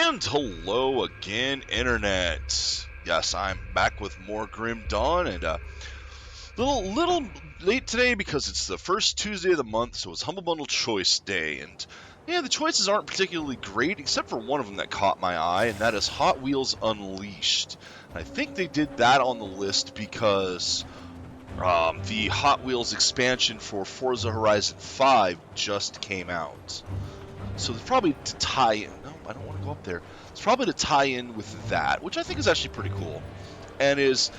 And hello again, Internet. Yes, I'm back with more Grim Dawn, and little late today because it's the first Tuesday of the month, so it's Humble Bundle Choice Day, and yeah, the choices aren't particularly great, except for one of them that caught my eye, and that is Hot Wheels Unleashed. And I think they did that on the list because the Hot Wheels expansion for Forza Horizon 5 just came out. So there's probably to tie in. No, I don't want to go up there. It's probably to tie in with that, which I think is actually pretty cool, and is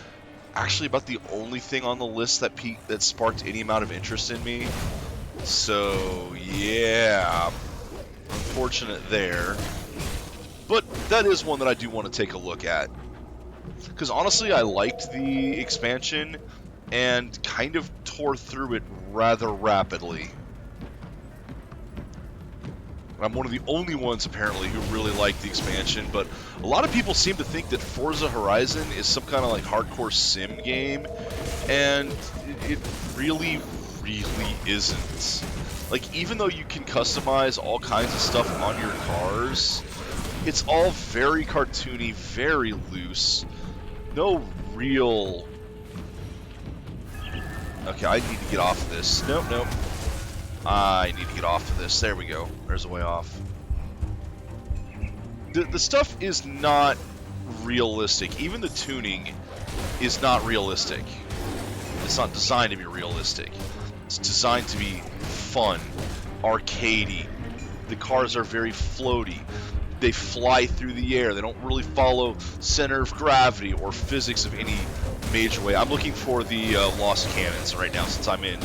actually about the only thing on the list that sparked any amount of interest in me. So yeah, unfortunate there. But that is one that I do want to take a look at, because honestly, I liked the expansion and kind of tore through it rather rapidly. I'm one of the only ones, apparently, who really liked the expansion, but a lot of people seem to think that Forza Horizon is some kind of, like, hardcore sim game, and it really, really isn't. Like, even though you can customize all kinds of stuff on your cars, it's all very cartoony, very loose, no real... Okay, I need to get off of this. Nope, nope. I need to get off of this. There we go. There's a way off. The stuff is not realistic. Even the tuning is not realistic. It's not designed to be realistic. It's designed to be fun, arcadey. The cars are very floaty. They fly through the air. They don't really follow center of gravity or physics of any major way. I'm looking for the lost cannons right now since I'm in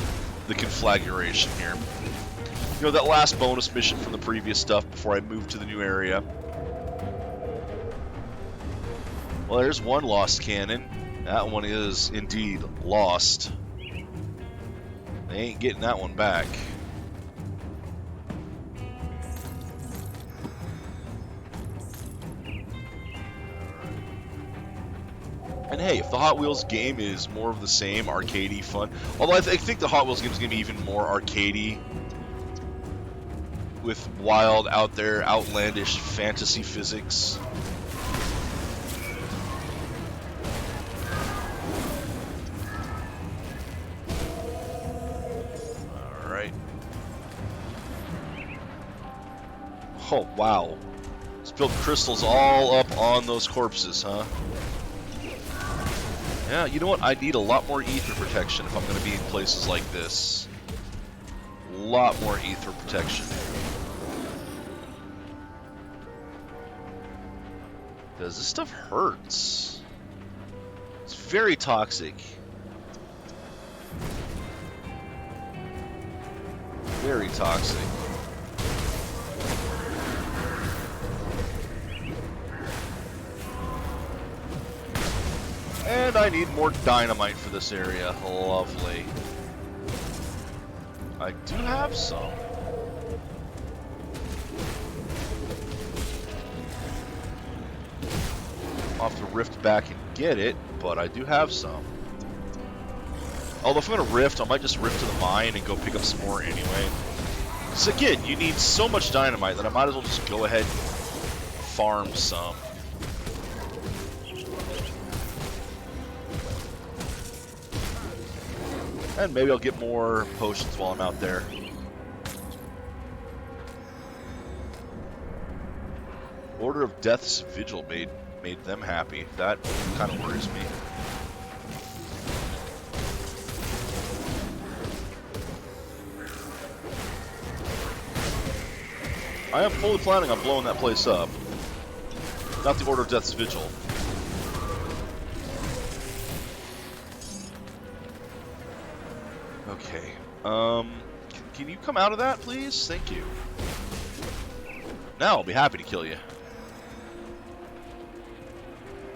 the conflagration here. You know, that last bonus mission from the previous stuff before I moved to the new area. Well, there's one lost cannon. That one is indeed lost. They ain't getting that one back. And hey, if the Hot Wheels game is more of the same, arcadey fun, although I think the Hot Wheels game is going to be even more arcadey, with wild, out there, outlandish fantasy physics. Alright. Oh, wow. Spilled crystals all up on those corpses, huh? Yeah, you know what? I need a lot more aether protection if I'm going to be in places like this. A lot more aether protection. Because this stuff hurts. It's very toxic. Very toxic. And I need more dynamite for this area. Lovely. I do have some. I'll have to rift back and get it, but I do have some. Although if I'm going to rift, I might just rift to the mine and go pick up some more anyway. Because again, you need so much dynamite that I might as well just go ahead and farm some. And maybe I'll get more potions while I'm out there. Order of Death's Vigil made them happy. That kind of worries me. I am fully planning on blowing that place up. Not the Order of Death's Vigil. Okay. Can you come out of that, please? Thank you. Now I'll be happy to kill you.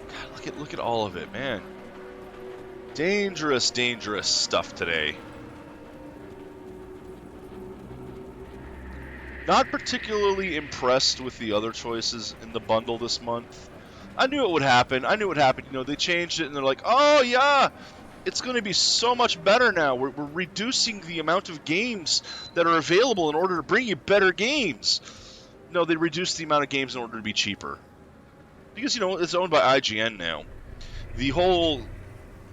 God, look at all of it, man. Dangerous, dangerous stuff today. Not particularly impressed with the other choices in the bundle this month. I knew it would happen. I knew it would happen. You know, they changed it and they're like, oh yeah, it's going to be so much better now. We're reducing the amount of games that are available in order to bring you better games. No, they reduced the amount of games in order to be cheaper. Because, you know, it's owned by IGN now. The whole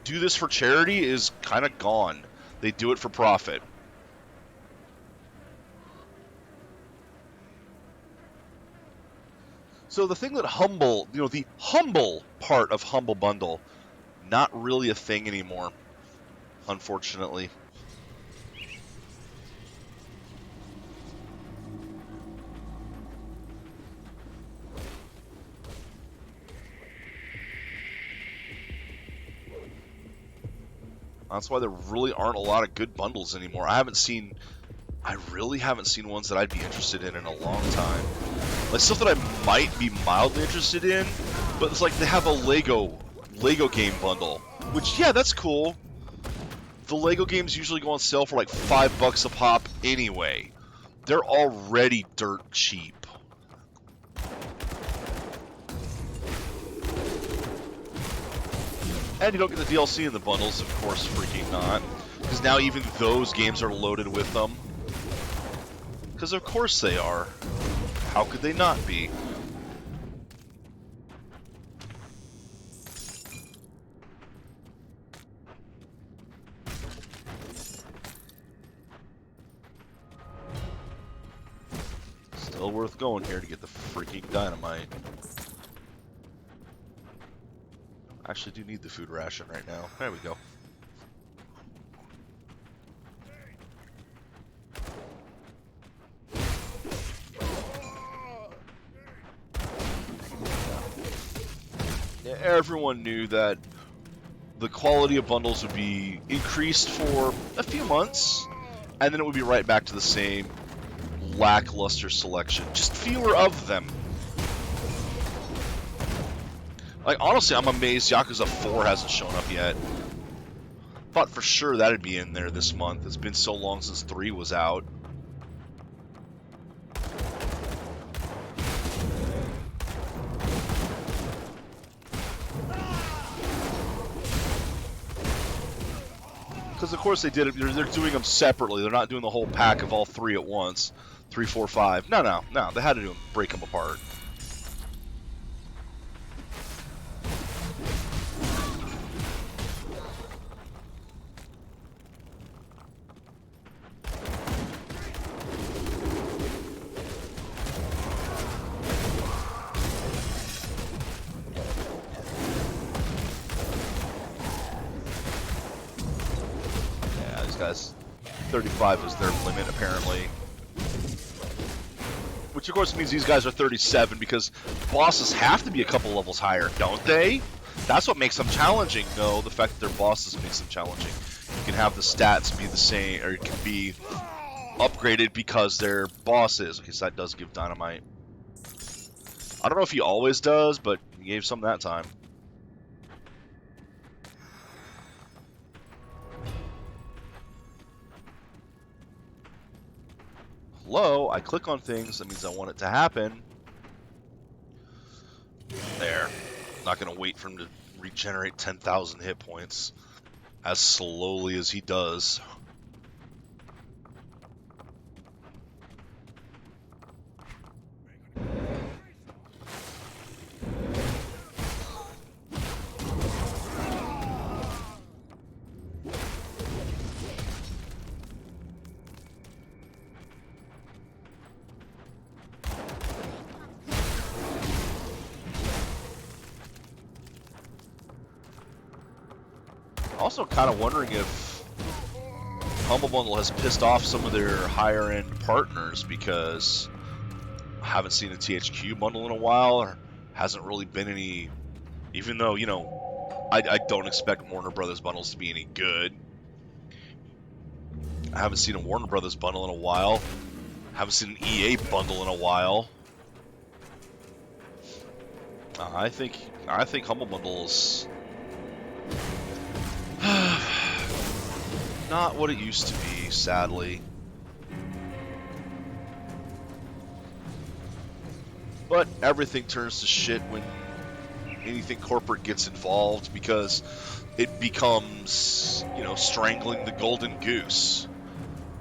do this for charity is kind of gone. They do it for profit. So the thing that Humble, you know, the humble part of Humble Bundle, not really a thing anymore, unfortunately. That's why there really aren't a lot of good bundles anymore. I really haven't seen ones that I'd be interested in a long time. Like stuff that I might be mildly interested in, but it's like they have a Lego game bundle, which, yeah, that's cool. The Lego games usually go on sale for like $5 a pop anyway. They're already dirt cheap. And you don't get the DLC in the bundles, of course, freaking not. Because now even those games are loaded with them. Because of course they are. How could they not be? Still worth going here to get the freaking dynamite. I actually do need the food ration right now. There we go. Yeah, everyone knew that the quality of bundles would be increased for a few months, and then it would be right back to the same lackluster selection. Just fewer of them. Like, honestly, I'm amazed Yakuza 4 hasn't shown up yet. Thought for sure that'd be in there this month. It's been so long since 3 was out. Because of course they did it. They're doing them separately. They're not doing the whole pack of all 3 at once. 3, 4, 5. No. They had to do them, break them apart. Guys, 35 is their limit apparently, which of course means these guys are 37 because bosses have to be a couple levels higher, don't they? That's what makes them challenging. No, the fact that they're bosses makes them challenging. You can have the stats be the same, or it can be upgraded because they're bosses. Okay, so that does give dynamite. I don't know if he always does, but he gave some that time. Hello, I click on things, that means I want it to happen. There. Not going to wait for him to regenerate 10,000 hit points as slowly as he does. Also kind of wondering if Humble Bundle has pissed off some of their higher end partners, because I haven't seen a THQ bundle in a while, or hasn't really been any, even though, you know, I don't expect Warner Brothers bundles to be any good. I haven't seen a Warner Brothers bundle in a while. Haven't seen an EA bundle in a while. I think Humble Bundle's not what it used to be, sadly. But everything turns to shit when anything corporate gets involved, because it becomes, you know, strangling the golden goose.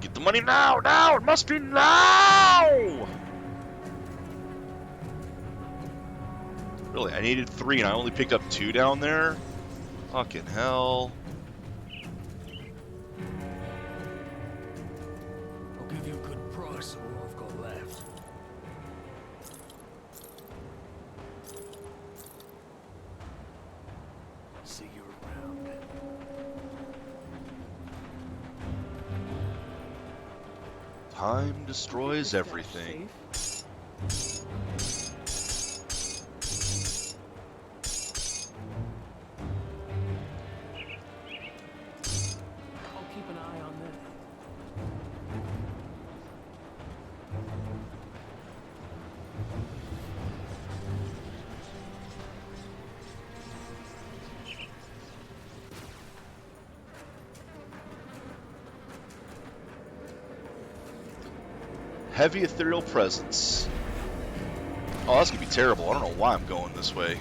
Get the money now! Now! It must be now! Really, I needed 3 and I only picked up 2 down there? Fucking hell. I'll give you a good price for what I've got left. See you around. Time destroys everything. I'll keep an eye on this. Heavy ethereal presence. Oh, that's gonna be terrible. I don't know why I'm going this way.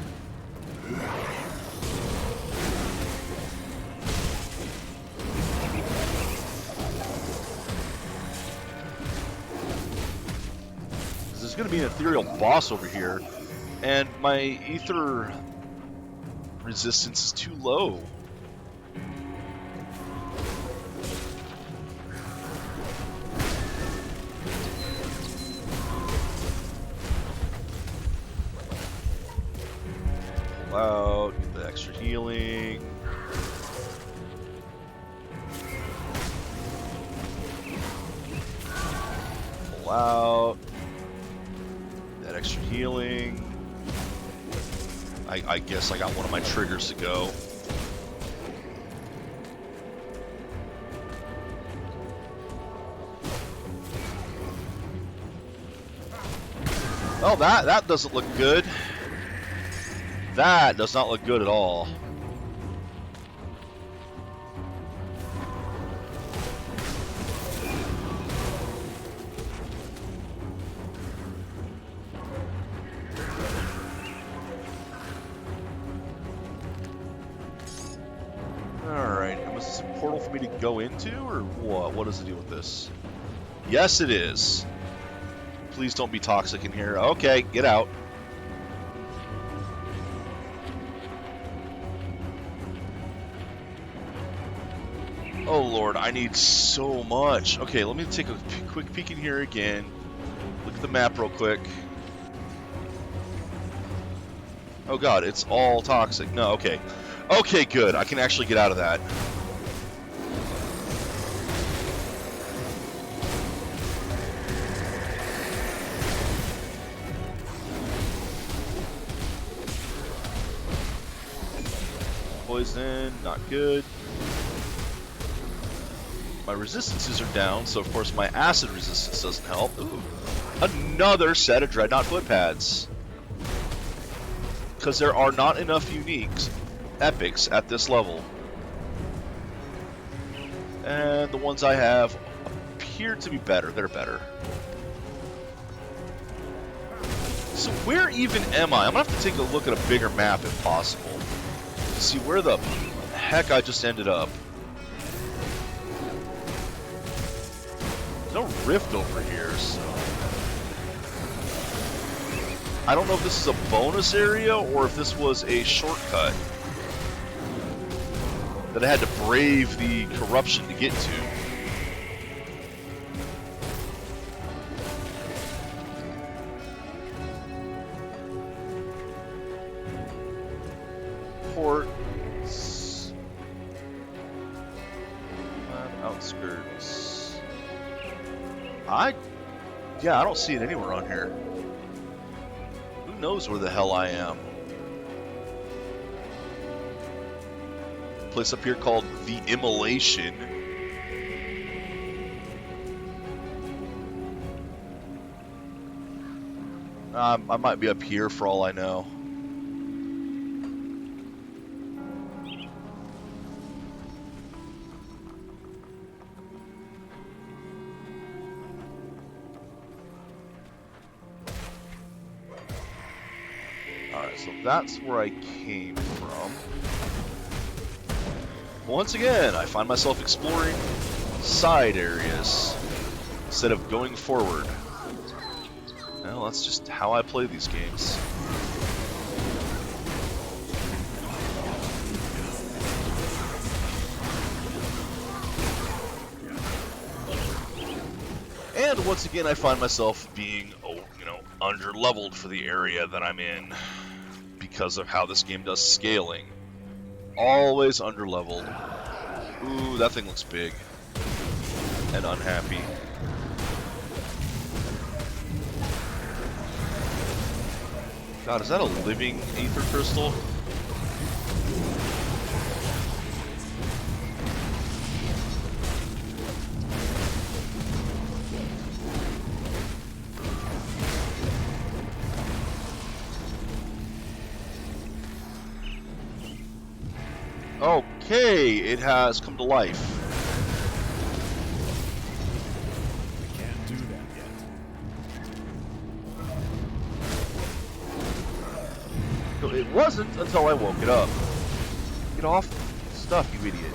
There's gonna be an ethereal boss over here, and my ether resistance is too low. Out, get the extra healing. Pull out. That extra healing. I guess I got one of my triggers to go. Oh, that doesn't look good. That does not look good at all. Alright, was this a portal for me to go into, or what? What is the deal with this? Yes, it is. Please don't be toxic in here. Okay, get out. Oh lord, I need so much. Okay, let me take a quick peek in here again. Look at the map real quick. Oh god, it's all toxic. No, okay. Okay, good. I can actually get out of that. Poison, not good. My resistances are down, so of course my acid resistance doesn't help. Ooh. Another set of Dreadnought footpads. Because there are not enough unique epics at this level. And the ones I have appear to be better. They're better. So where even am I? I'm going to have to take a look at a bigger map if possible. To see where the heck I just ended up. No rift over here, so I don't know if this is a bonus area or if this was a shortcut that I had to brave the corruption to get to. Ports, outskirts. Yeah, I don't see it anywhere on here. Who knows where the hell I am? A place up here called the Immolation. I might be up here for all I know. So that's where I came from. Once again, I find myself exploring side areas instead of going forward. Well, that's just how I play these games. And once again, I find myself being, under-leveled for the area that I'm in because of how this game does scaling. Always under-leveled. Ooh, that thing looks big and unhappy. God, is that a living aether crystal? Okay, it has come to life. We can't do that yet. No, it wasn't until I woke it up. Get off stuff, you idiot.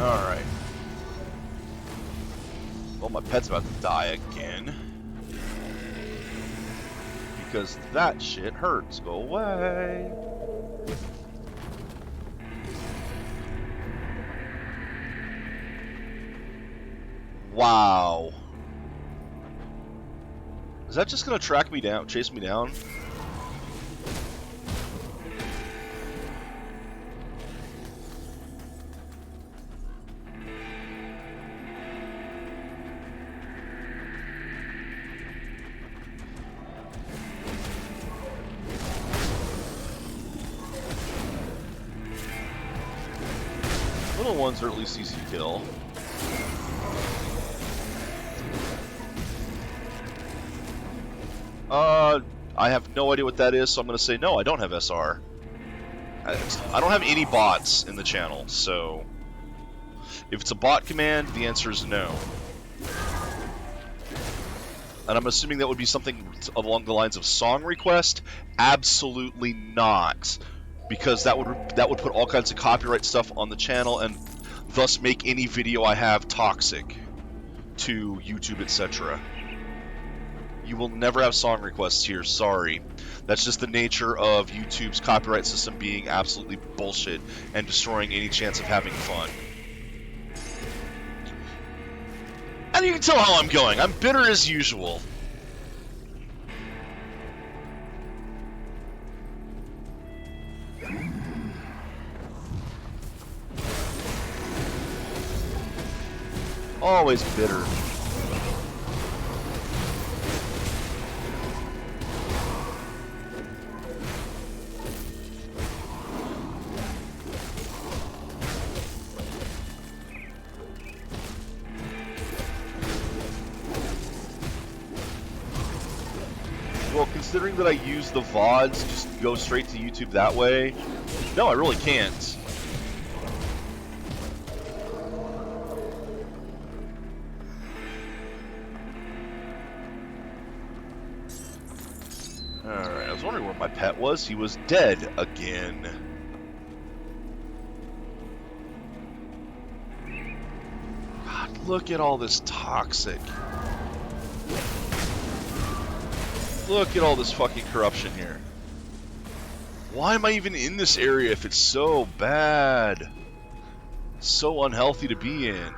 Alright. Well, my pet's about to die again. Because that shit hurts. Go away. Wow. Is that just gonna track me down, chase me down? Little ones are at least easy to kill. I have no idea what that is, so I'm going to say no, I don't have SR. I don't have any bots in the channel, so if it's a bot command, the answer is no. And I'm assuming that would be something along the lines of song request. Absolutely not, because that would put all kinds of copyright stuff on the channel and thus make any video I have toxic to YouTube, etc. You will never have song requests here, sorry. That's just the nature of YouTube's copyright system being absolutely bullshit and destroying any chance of having fun. And you can tell how I'm going. I'm bitter as usual. Always bitter. Well, considering that I use the VODs, just go straight to YouTube that way, no, I really can't. Alright, I was wondering where my pet was. He was dead again. God, look at all this toxic. Look at all this fucking corruption here. Why am I even in this area if it's so bad? So unhealthy to be in.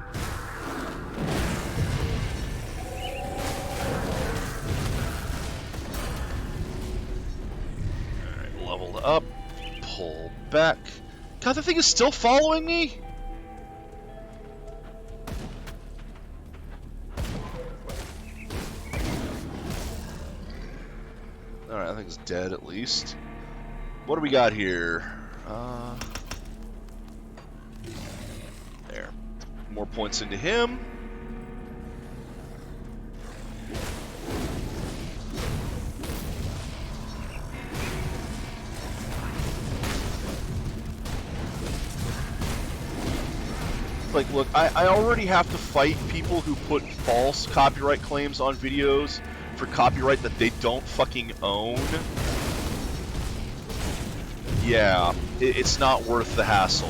Alright, leveled up. Pull back. God, the thing is still following me? Alright, I think it's dead at least. What do we got here? There. More points into him. Like, look, I already have to fight people who put false copyright claims on videos for copyright that they don't fucking own. Yeah, it's not worth the hassle.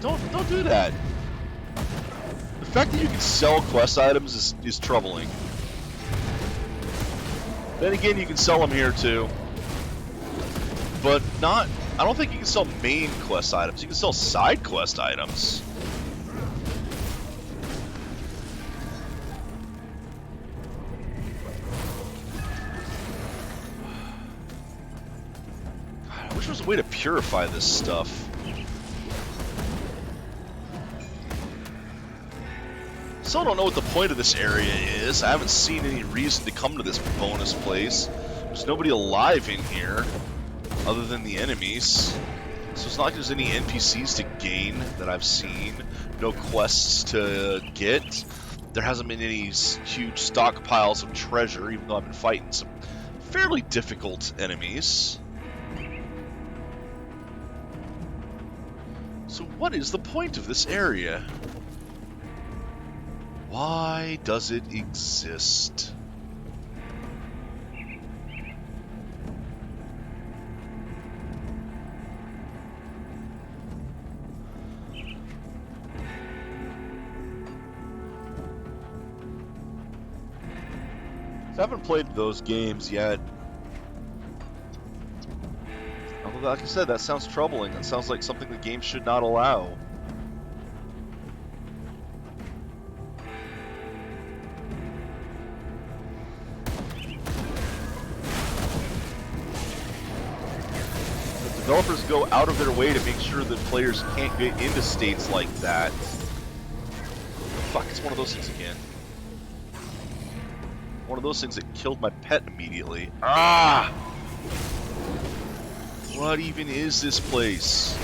Yeah, don't do that. The fact that you can sell quest items is troubling. Then again, you can sell them here too. But not... I don't think you can sell main quest items. You can sell side quest items. God, I wish there was a way to purify this stuff. Still don't know what the point of this area is. I haven't seen any reason to come to this bonus place. There's nobody alive in here other than the enemies. So it's not like there's any NPCs to gain that I've seen. No quests to get. There hasn't been any huge stockpiles of treasure, even though I've been fighting some fairly difficult enemies. So what is the point of this area? Why does it exist? I haven't played those games yet. Although, like I said, that sounds troubling. That sounds like something the game should not allow. Developers go out of their way to make sure that players can't get into states like that. Fuck, it's one of those things again. One of those things that killed my pet immediately. Ah! What even is this place?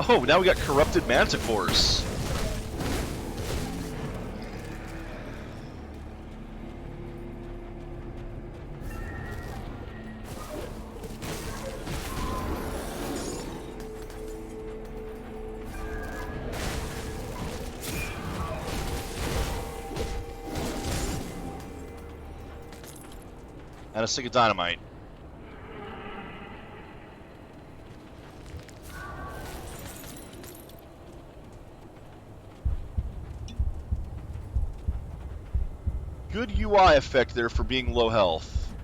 Oh, now we got corrupted manticores. And a stick of dynamite. Good UI effect there for being low health.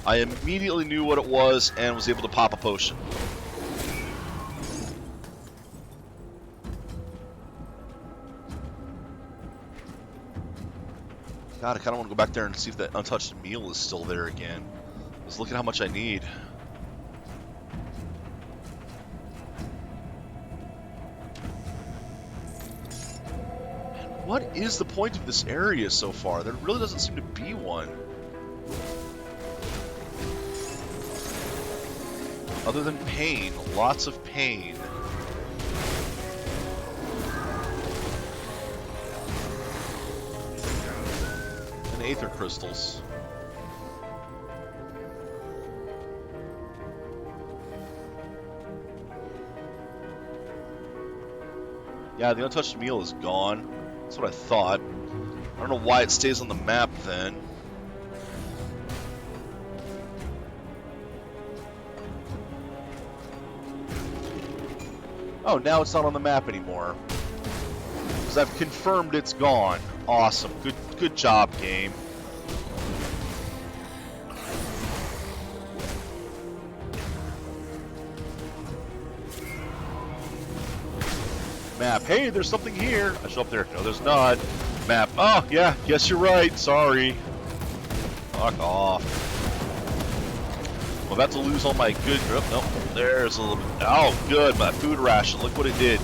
I immediately knew what it was and was able to pop a potion. God, I kind of want to go back there and see if that untouched meal is still there again. Let's look at how much I need. What is the point of this area so far? There really doesn't seem to be one. Other than pain. Lots of pain. And aether crystals. Yeah, the untouched meal is gone. That's what I thought. I don't know why it stays on the map then. Oh, now it's not on the map anymore. Because I've confirmed it's gone. Awesome. Good job, game. Map. Hey, there's something here. I show up there. No, there's not. Map. Oh, yeah. Guess you're right. Sorry. Fuck off. I'm about to lose all my good... Oh, no. There's a little bit... Oh, good. My food ration. Look what it did.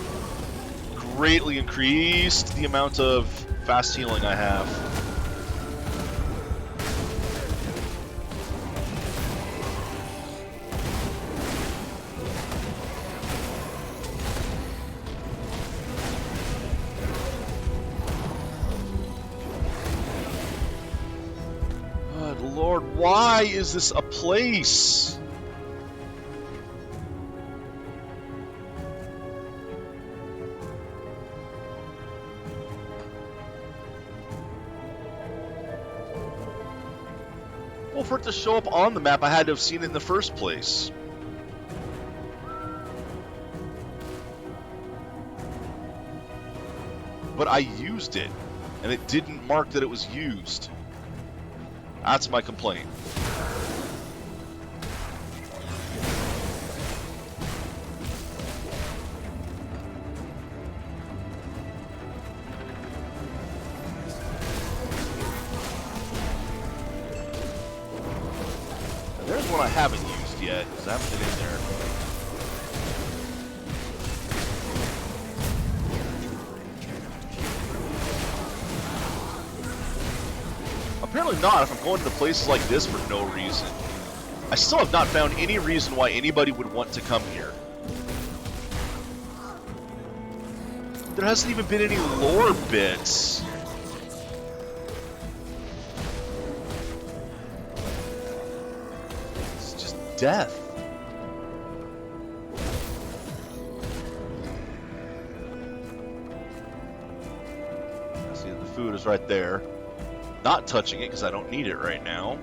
Greatly increased the amount of fast healing I have. Lord, why is this a place? Well, for it to show up on the map, I had to have seen it in the first place. but I used it, and it didn't mark that it was used. That's my complaint. And there's one I haven't used yet, because I haven't been in there. Apparently not if I'm going to places like this for no reason. I still have not found any reason why anybody would want to come here. There hasn't even been any lore bits. It's just death. See, the food is right there. Not touching it because I don't need it right now.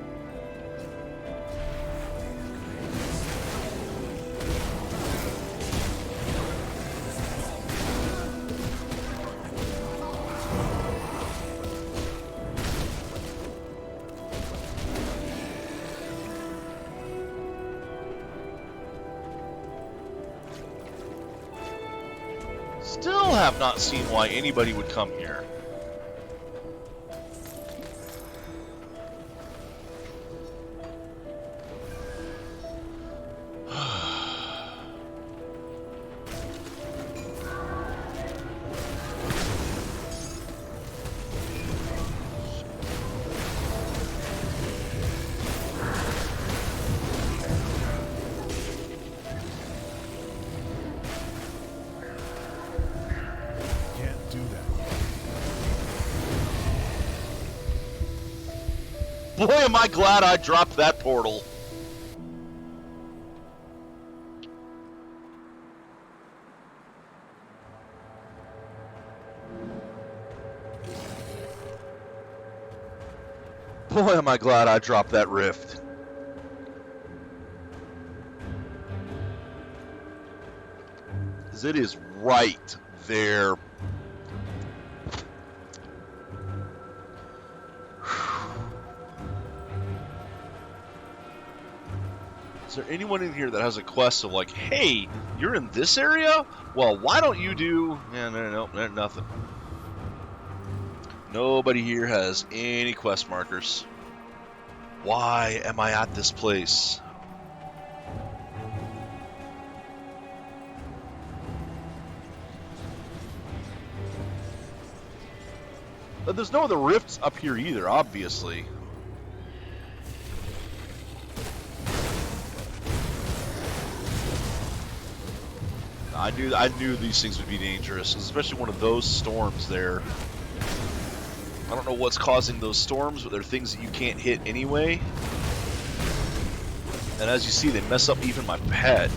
Still have not seen why anybody would come here. Can't do that. Boy, am I glad I dropped that portal. Boy, am I glad I dropped that rift. Because it is right there. Is there anyone in here that has a quest of like, hey, you're in this area? Well, why don't you do... Yeah, no, nothing. Nobody here has any quest markers. Why am I at this place? But there's no other rifts up here either, obviously. I knew these things would be dangerous, especially one of those storms there. I don't know what's causing those storms, but they're things that you can't hit anyway. And as you see, they mess up even my pet.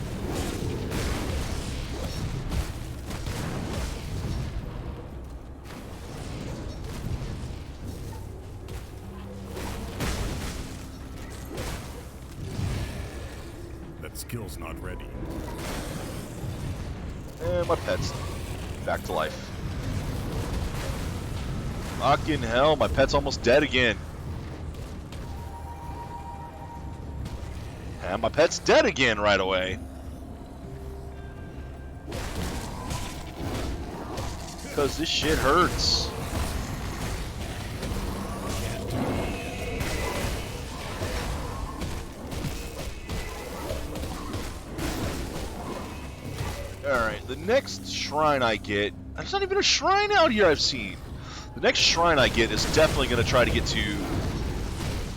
That skill's not ready. And my pet's back to life. Fucking hell, my pet's almost dead again. And my pet's dead again right away. Because this shit hurts. Alright, the next shrine I get... There's not even a shrine out here I've seen. The next shrine I get is definitely going to try to get to...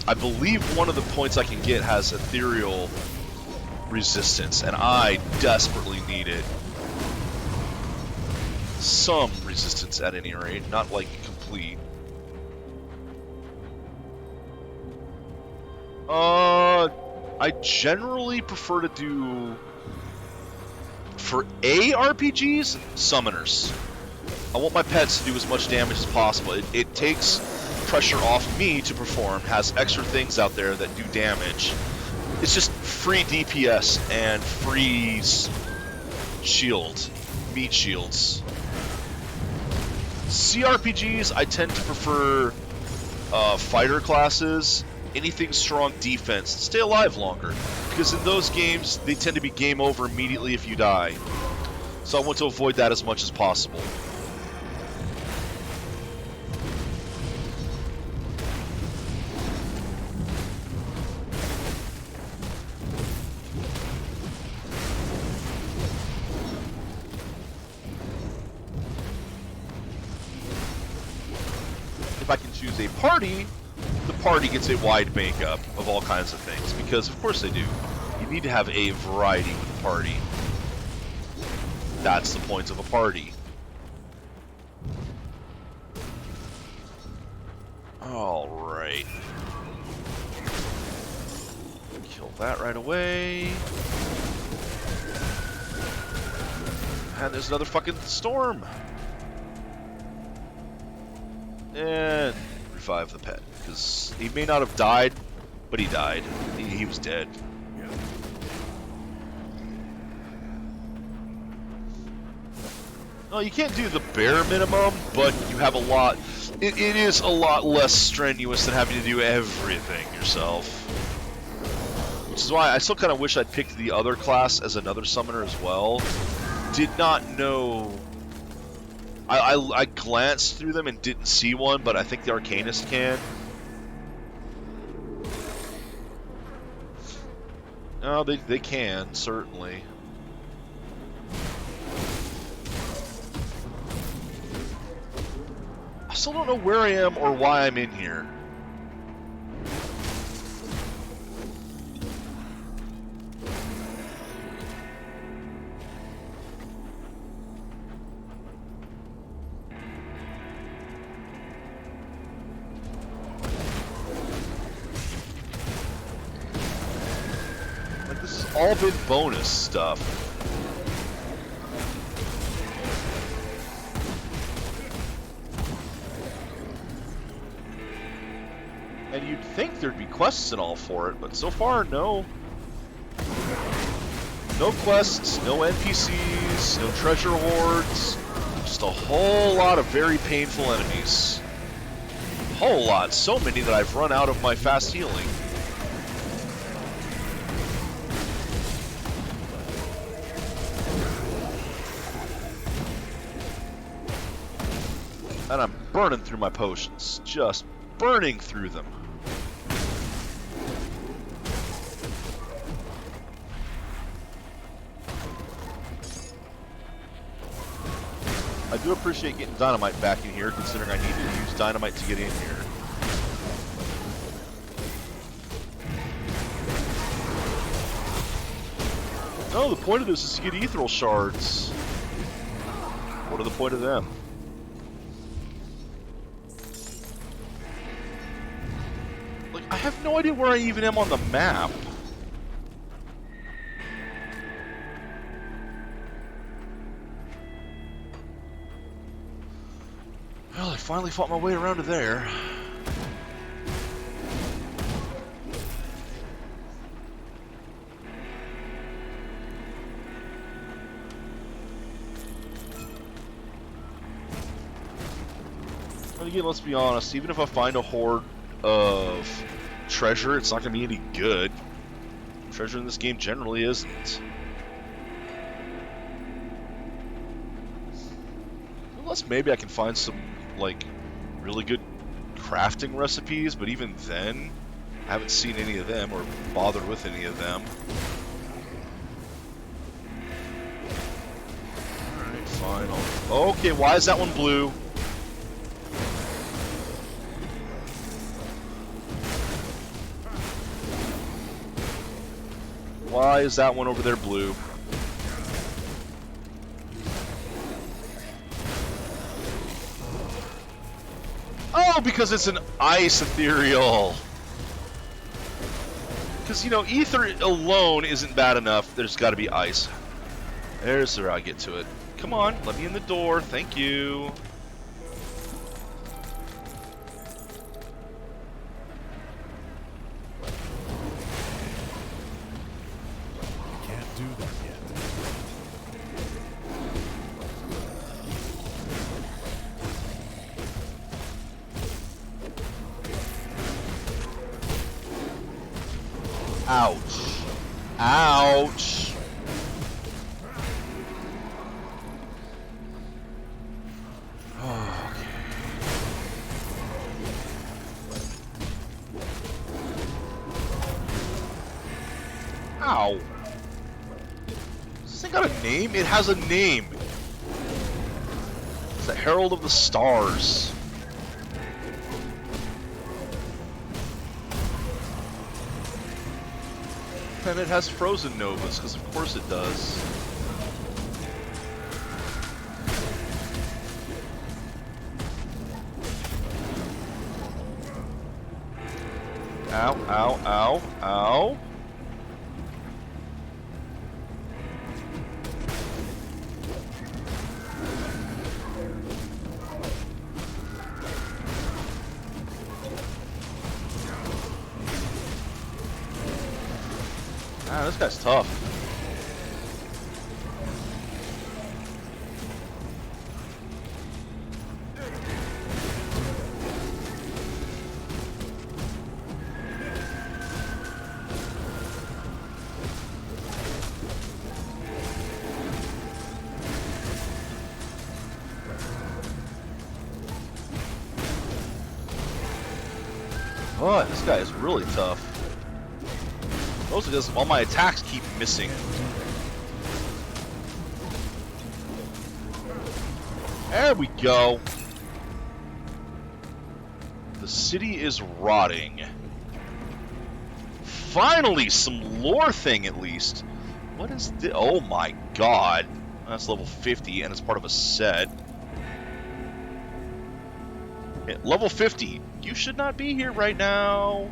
I believe one of the points I can get has ethereal resistance, and I desperately need it. Some resistance at any rate, not like complete. I generally prefer to do... For ARPGs, summoners. I want my pets to do as much damage as possible. It takes pressure off me to perform, has extra things out there that do damage. It's just free DPS and free shield, meat shields. CRPGs, I tend to prefer fighter classes, anything strong defense, stay alive longer. Because in those games, they tend to be game over immediately if you die. So I want to avoid that as much as possible. If I can choose a party, the party gets a wide makeup of all kinds of things, because of course they do. You need to have a variety with the party. That's the point of a party. Alright. Kill that right away. And there's another fucking storm. And revive the pet, because he may not have died, but he died. He was dead. No, you can't do the bare minimum, but you have a lot. It is a lot less strenuous than having to do everything yourself. Which is why I still kind of wish I'd picked the other class as another summoner as well. Did not know. I glanced through them and didn't see one, but I think the Arcanist can. No, they can, certainly. I still don't know where I am or why I'm in here. All been bonus stuff. And you'd think there'd be quests and all for it, but so far, no. No quests, no NPCs, no treasure hoards. Just a whole lot of very painful enemies. A whole lot. So many that I've run out of my fast healing. And I'm burning through my potions. Just burning through them. I do appreciate getting dynamite back in here, considering I needed to use dynamite to get in here. No, the point of this is to get ethereal shards. What are the point of them? I have no idea where I even am on the map. Well, I finally fought my way around to there. But again, let's be honest, even if I find a horde of treasure, it's not going to be any good. Treasure in this game generally isn't. Unless maybe I can find some, like, really good crafting recipes, but even then, I haven't seen any of them or bothered with any of them. Alright, fine. Okay, why is that one blue? Why is that one over there blue? Oh, because it's an ice ethereal. Because, you know, ether alone isn't bad enough. There's got to be ice. There's where I get to it. Come on, let me in the door. Thank you. Do that yet. Ouch. Ouch. Okay. Ow. Does this thing got a name? It has a name. It's the Herald of the Stars. And it has frozen novas, because of course it does. Ow, ow, ow, ow. Ah, this guy's tough. Oh, this guy is really tough. Mostly because all my attacks keep missing. There we go. The city is rotting. Finally, some lore thing at least. What is this? Oh my god. That's level 50 and it's part of a set. At level 50. You should not be here right now.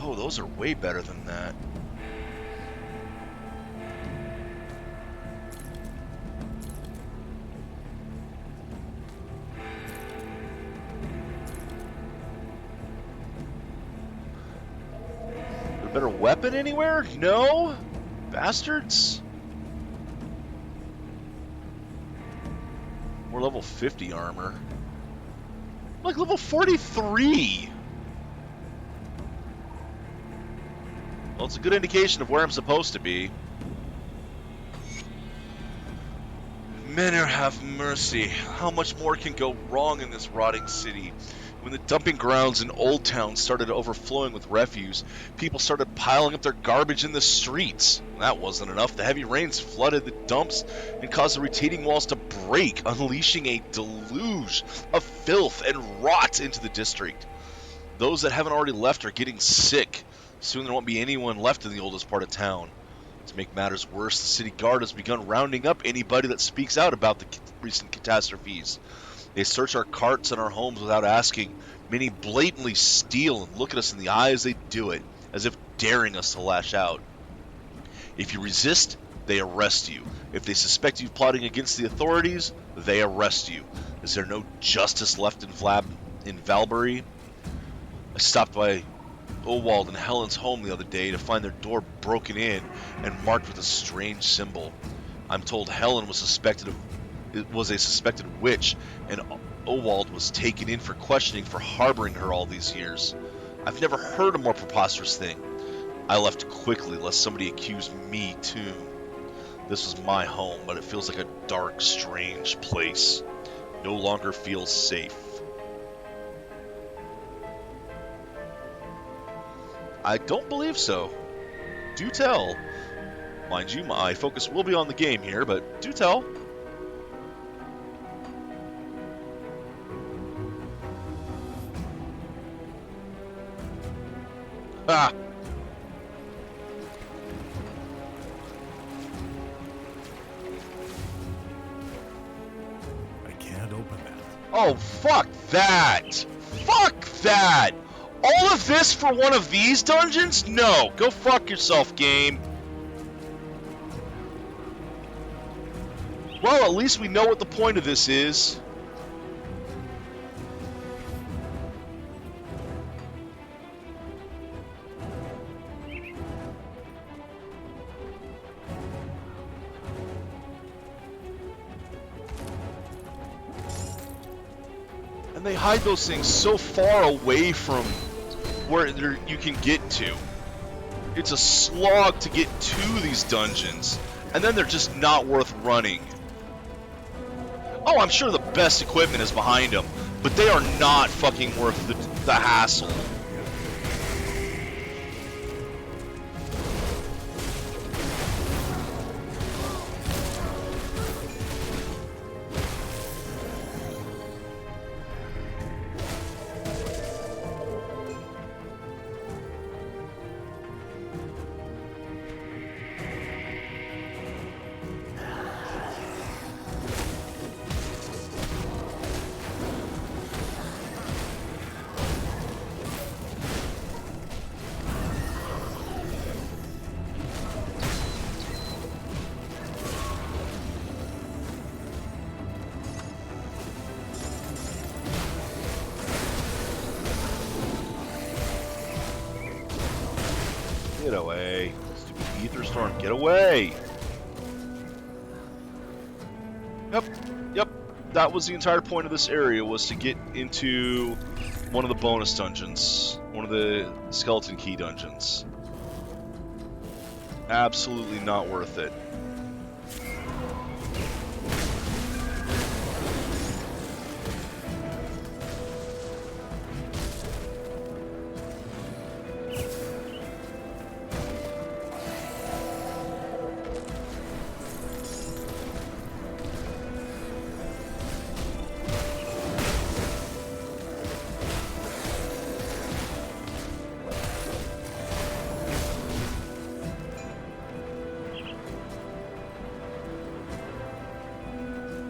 Oh, those are way better than that. A better weapon anywhere? No? Bastards? More level 50 armor. Like level 43! Well, it's a good indication of where I'm supposed to be. Menor, have mercy. How much more can go wrong in this rotting city? When the dumping grounds in Old Town started overflowing with refuse, people started piling up their garbage in the streets. That wasn't enough. The heavy rains flooded the dumps and caused the retaining walls to break, unleashing a deluge of filth and rot into the district. Those that haven't already left are getting sick. Soon there won't be anyone left in the oldest part of town. To make matters worse, the city guard has begun rounding up anybody that speaks out about the recent catastrophes. They search our carts and our homes without asking. Many blatantly steal and look at us in the eye as they do it, as if daring us to lash out. If you resist, they arrest you. If they suspect you plotting against the authorities, they arrest you. Is there no justice left in Valbury? I stopped by Owald and Helen's home the other day to find their door broken in and marked with a strange symbol. I'm told Helen was a suspected witch, and Owald was taken in for questioning for harboring her all these years. I've never heard a more preposterous thing. I left quickly lest somebody accuse me too. This was my home, but it feels like a dark, strange place. No longer feels safe. I don't believe so. Do tell. Mind you, my focus will be on the game here, but do tell. Ah! I can't open that. Oh, fuck that! Fuck that! All of this for one of these dungeons? No! Go fuck yourself, game! Well, at least we know what the point of this is. And they hide those things so far away from where you can get to. It's a slog to get to these dungeons, and then they're just not worth running. Oh, I'm sure the best equipment is behind them, but they are not fucking worth the hassle. Get away. Stupid ether storm, get away! Yep. That was the entire point of this area, was to get into one of the bonus dungeons. One of the skeleton key dungeons. Absolutely not worth it.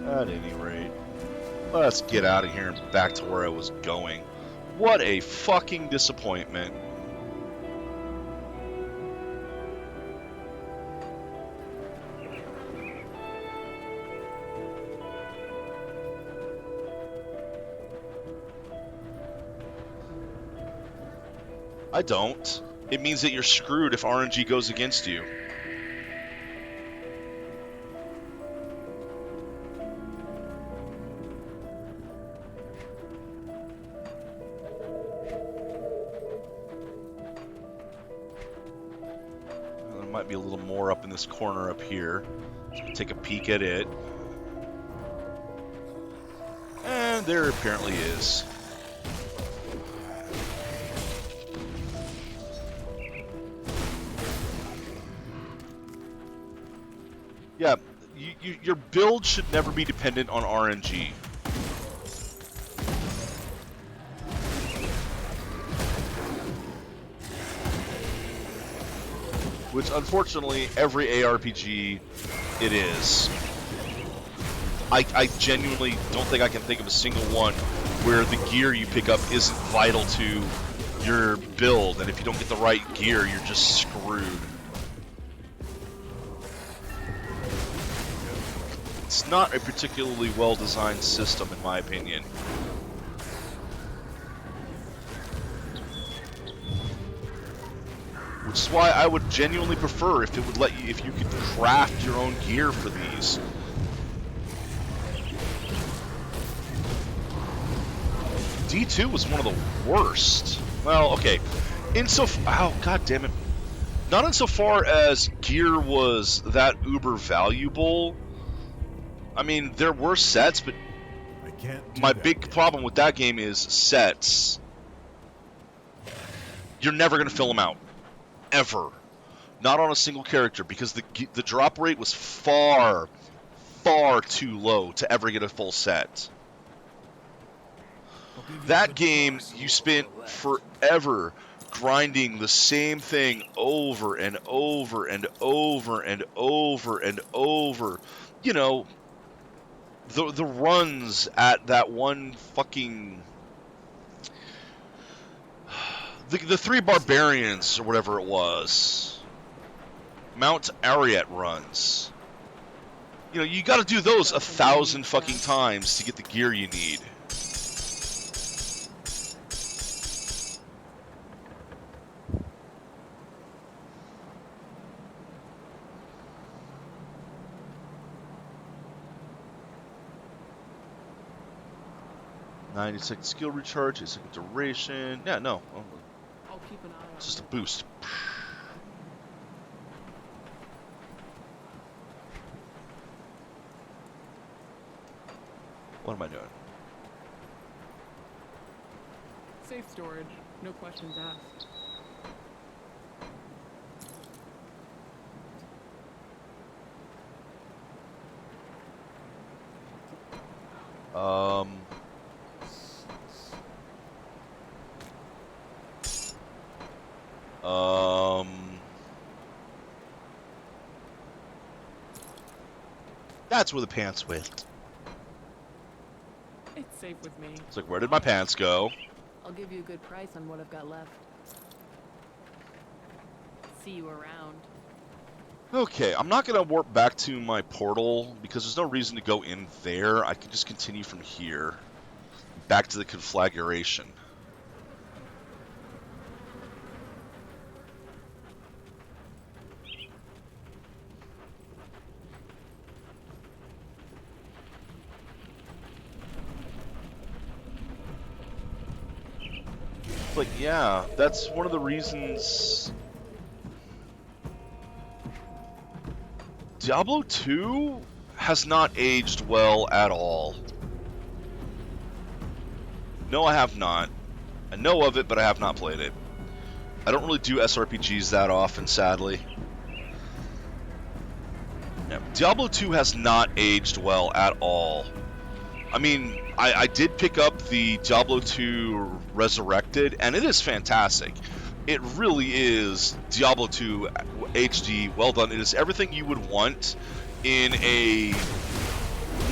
At any rate, let's get out of here and back to where I was going. What a fucking disappointment. I don't. It means that you're screwed if RNG goes against you. There might be a little more up in this corner up here. Let's take a peek at it. And there apparently is. Yeah, your build should never be dependent on RNG. Which, unfortunately, every ARPG, it is. I genuinely don't think I can think of a single one where the gear you pick up isn't vital to your build, and if you don't get the right gear, you're just screwed. It's not a particularly well-designed system, in my opinion. Which is why I would genuinely prefer if it would let you, if you could craft your own gear for these. D2 was one of the worst. Well, okay. Oh, god damn it. Not insofar as gear was that uber valuable. I mean, there were sets, but my big problem with that game is sets. You're never going to fill them out. Ever. Not on a single character, because the drop rate was far, far too low to ever get a full set. That game, you spent forever grinding the same thing over and over and over and over and over. You know, the runs at that one fucking... The three barbarians, or whatever it was. Mount Ariat runs. You know, you gotta do those 1,000 fucking times to get the gear you need. "90-second skill recharge, 8-second duration." Yeah, no. It's just a boost. What am I doing? Safe storage, no questions asked. That's where the pants went. It's safe with me. It's like, where did my pants go? I'll give you a good price on what I've got left. See you around. Okay, I'm not going to warp back to my portal because there's no reason to go in there. I can just continue from here back to the conflagration. But yeah, that's one of the reasons Diablo 2 has not aged well at all. No, I have not. I know of it, but I have not played it. I don't really do SRPGs that often, sadly. Yeah, Diablo 2 has not aged well at all. I mean, I did pick up the Diablo 2 Resurrected, and it is fantastic. It really is Diablo 2 HD, well done. It is everything you would want in a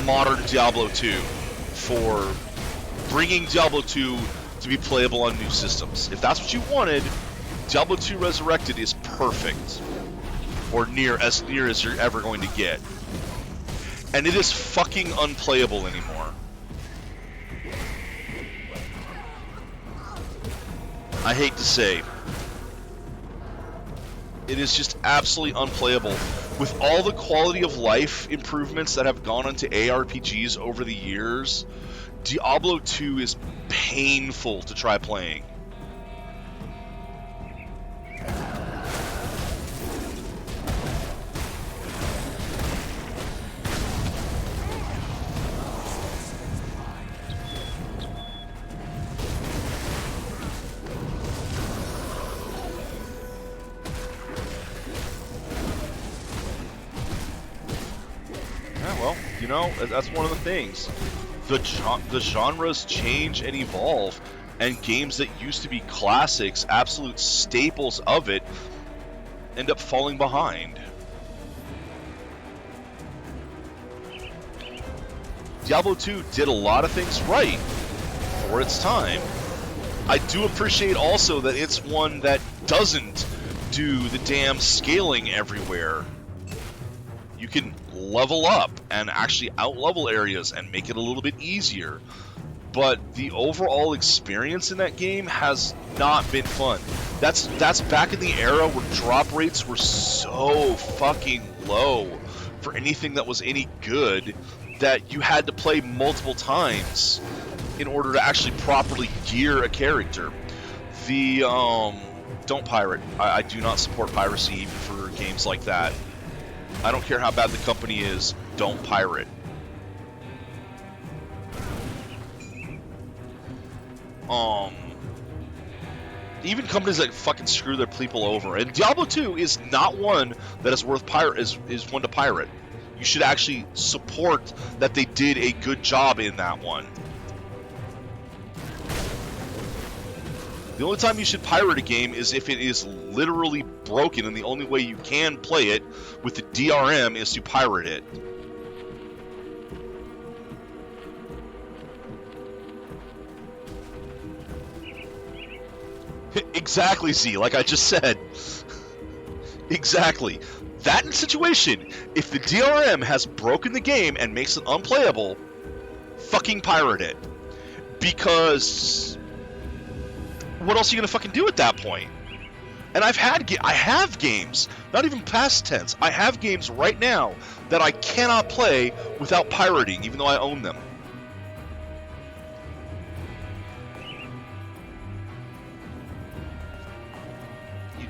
modern Diablo 2 for bringing Diablo 2 to be playable on new systems. If that's what you wanted, Diablo 2 Resurrected is perfect, or near as you're ever going to get. And it is fucking unplayable anymore. I hate to say, it is just absolutely unplayable. With all the quality of life improvements that have gone into ARPGs over the years, Diablo 2 is painful to try playing. You know, that's one of the things. The genres change and evolve, and games that used to be classics, absolute staples of it, end up falling behind. Diablo 2 did a lot of things right for its time. I do appreciate also that it's one that doesn't do the damn scaling everywhere. You can level up and actually out-level areas and make it a little bit easier. But the overall experience in that game has not been fun. That's back in the era where drop rates were so fucking low for anything that was any good that you had to play multiple times in order to actually properly gear a character. Don't pirate. I do not support piracy even for games like that. I don't care how bad the company is, don't pirate. Even companies that fucking screw their people over. And Diablo 2 is not one that is worth is one to pirate. You should actually support that they did a good job in that one. The only time you should pirate a game is if it is literally broken, and the only way you can play it with the DRM is to pirate it. Exactly, Z, like I just said. Exactly. That situation, if the DRM has broken the game and makes it unplayable, fucking pirate it. Because what else are you gonna fucking do at that point? And I have games, not even past tense. I have games right now that I cannot play without pirating, even though I own them.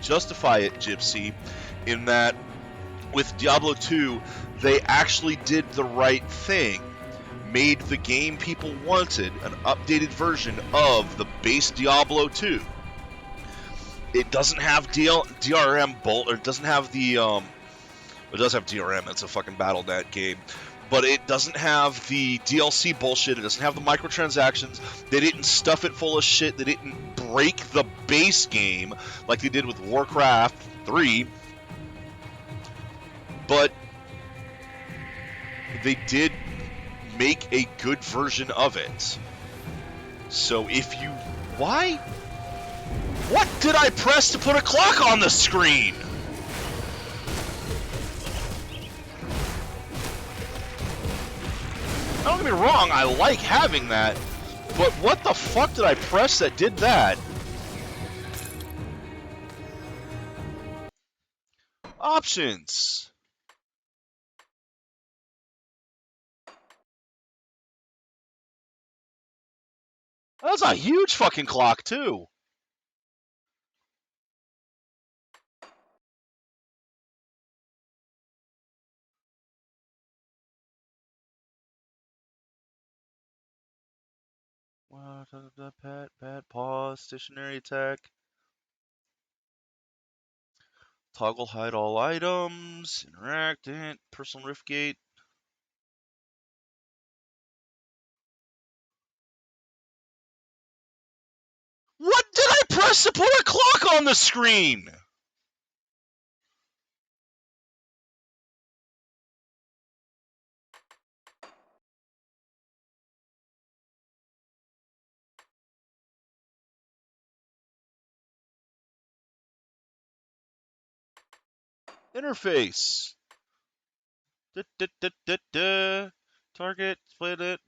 justify it, Gypsy, in that with Diablo 2, they actually did the right thing. Made the game people wanted, an updated version of the base Diablo 2. It doesn't have DRM bolt, or it doesn't have the it does have DRM. It's a fucking BattleNet game, but it doesn't have the DLC bullshit. It doesn't have the microtransactions. They didn't stuff it full of shit. They didn't break the base game like they did with Warcraft 3. But they did make a good version of it. So if you... Why? What did I press to put a clock on the screen? Don't get me wrong, I like having that, but what the fuck did I press that did that? Options. That's a huge fucking clock, too. Pet, pause, stationary attack. Toggle hide all items, interact, personal rift gate. What did I press to put a clock on the screen? Interface. Target, split it.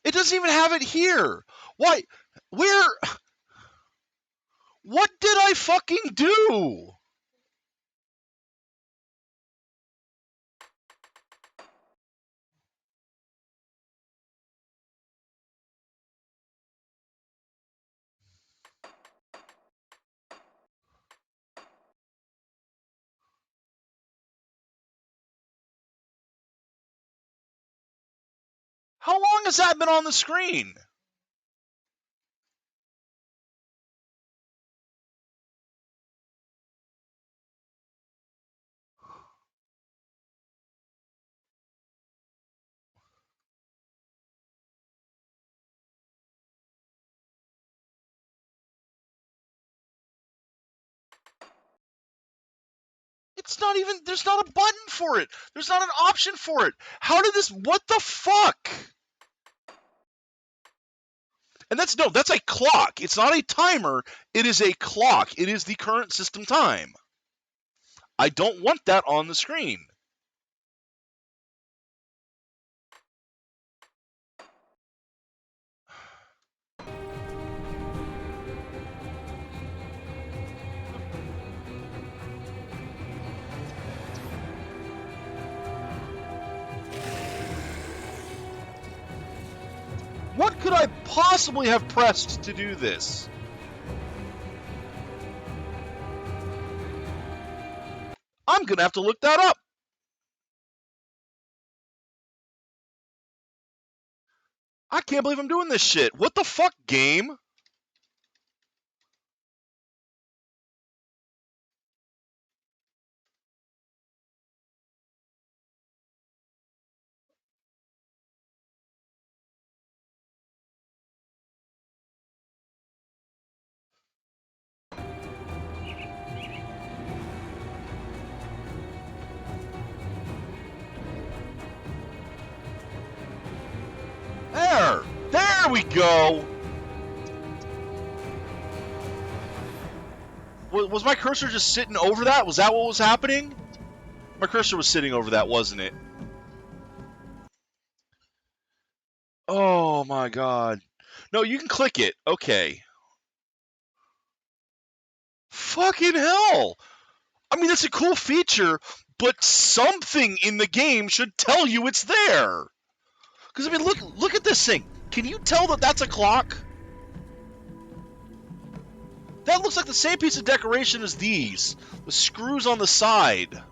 It doesn't even have it here. Why? Where? What did I fucking do? How long has that been on the screen? It's not even, there's not a button for it. There's not an option for it. How did this, what the fuck? And that's a clock. It's not a timer. It is a clock. It is the current system time. I don't want that on the screen. What could I possibly have pressed to do this? I'm gonna have to look that up. I can't believe I'm doing this shit. What the fuck, game? There we go. Was my cursor just sitting over that? Was that what was happening? My cursor was sitting over that, wasn't it? Oh my god. No, you can click it. Okay. Fucking hell. I mean, that's a cool feature, but something in the game should tell you it's there. Because, I mean, look at this thing. Can you tell that that's a clock? That looks like the same piece of decoration as these. The screws on the side.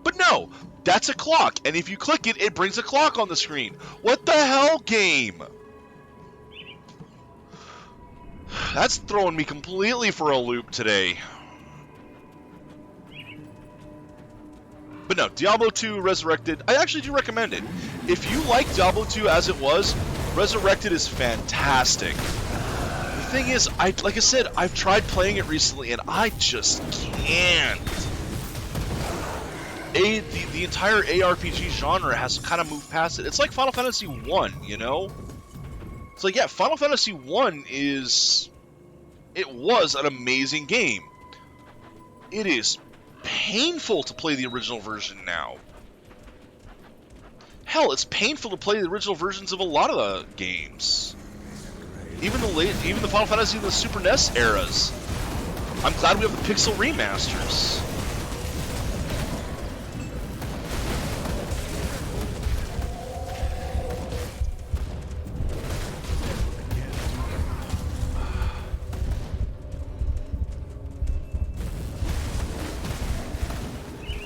But no, that's a clock, and if you click it, it brings a clock on the screen. What the hell, game? That's throwing me completely for a loop today. But no, Diablo 2 Resurrected, I actually do recommend it. If you like Diablo 2 as it was, Resurrected is fantastic. The thing is, like I said, I've tried playing it recently, and I just can't. The entire ARPG genre has kind of moved past it. It's like Final Fantasy 1, you know? It's like, yeah, Final Fantasy 1 it was an amazing game. It is painful to play the original version now. Hell, it's painful to play the original versions of a lot of the games. Even the Final Fantasy and the Super NES eras. I'm glad we have the pixel remasters.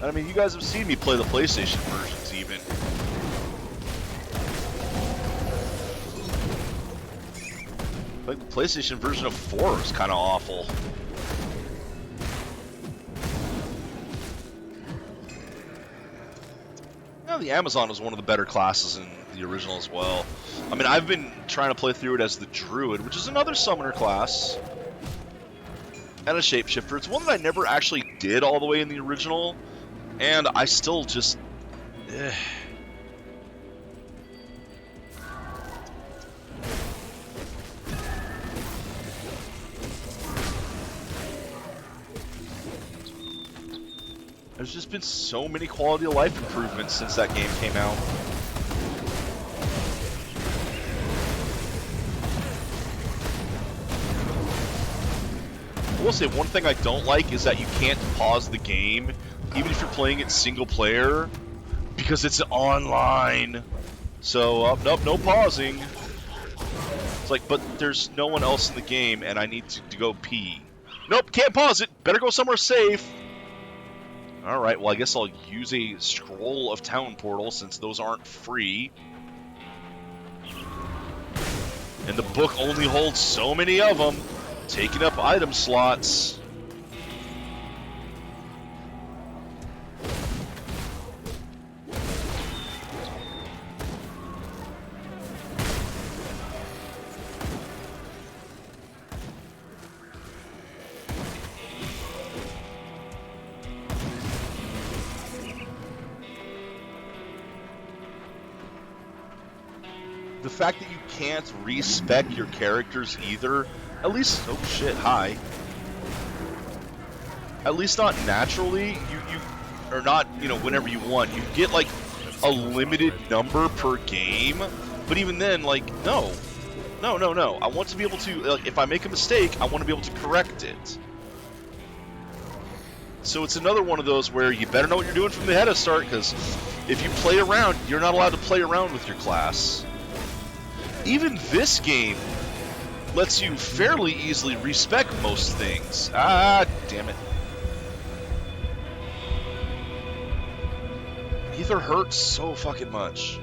I mean, you guys have seen me play the PlayStation versions, even. Like, the PlayStation version of 4 is kind of awful. Yeah, the Amazon is one of the better classes in the original as well. I mean, I've been trying to play through it as the Druid, which is another summoner class. And a shapeshifter. It's one that I never actually did all the way in the original. And I still just... There's just been so many quality of life improvements since that game came out. I will say, one thing I don't like is that you can't pause the game, even if you're playing it single player, because it's online. So, nope, no pausing. It's like, but there's no one else in the game, and I need to go pee. Nope, can't pause it. Better go somewhere safe. Alright, well, I guess I'll use a Scroll of Town portal, since those aren't free. And the book only holds so many of them, taking up item slots. The fact that you can't respec your characters either, at least, oh shit, hi. At least not naturally, or not, you know, whenever you want. You get, like, a limited number per game, but even then, like, no. No. I want to be able to, like, if I make a mistake, I want to be able to correct it. So it's another one of those where you better know what you're doing from the head of start, because if you play around, you're not allowed to play around with your class. Even this game lets you fairly easily respec most things. Ah, damn it. Aether hurts so fucking much.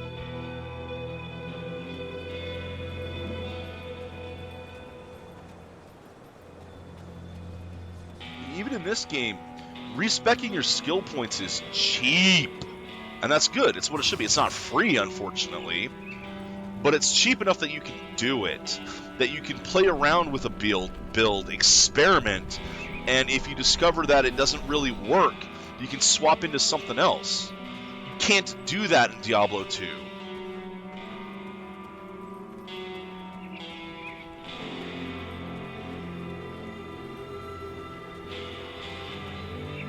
Even in this game, respecing your skill points is cheap. And that's good. It's what it should be. It's not free, unfortunately. But it's cheap enough that you can do it, that you can play around with a build, experiment, and if you discover that it doesn't really work, you can swap into something else. You can't do that in Diablo 2.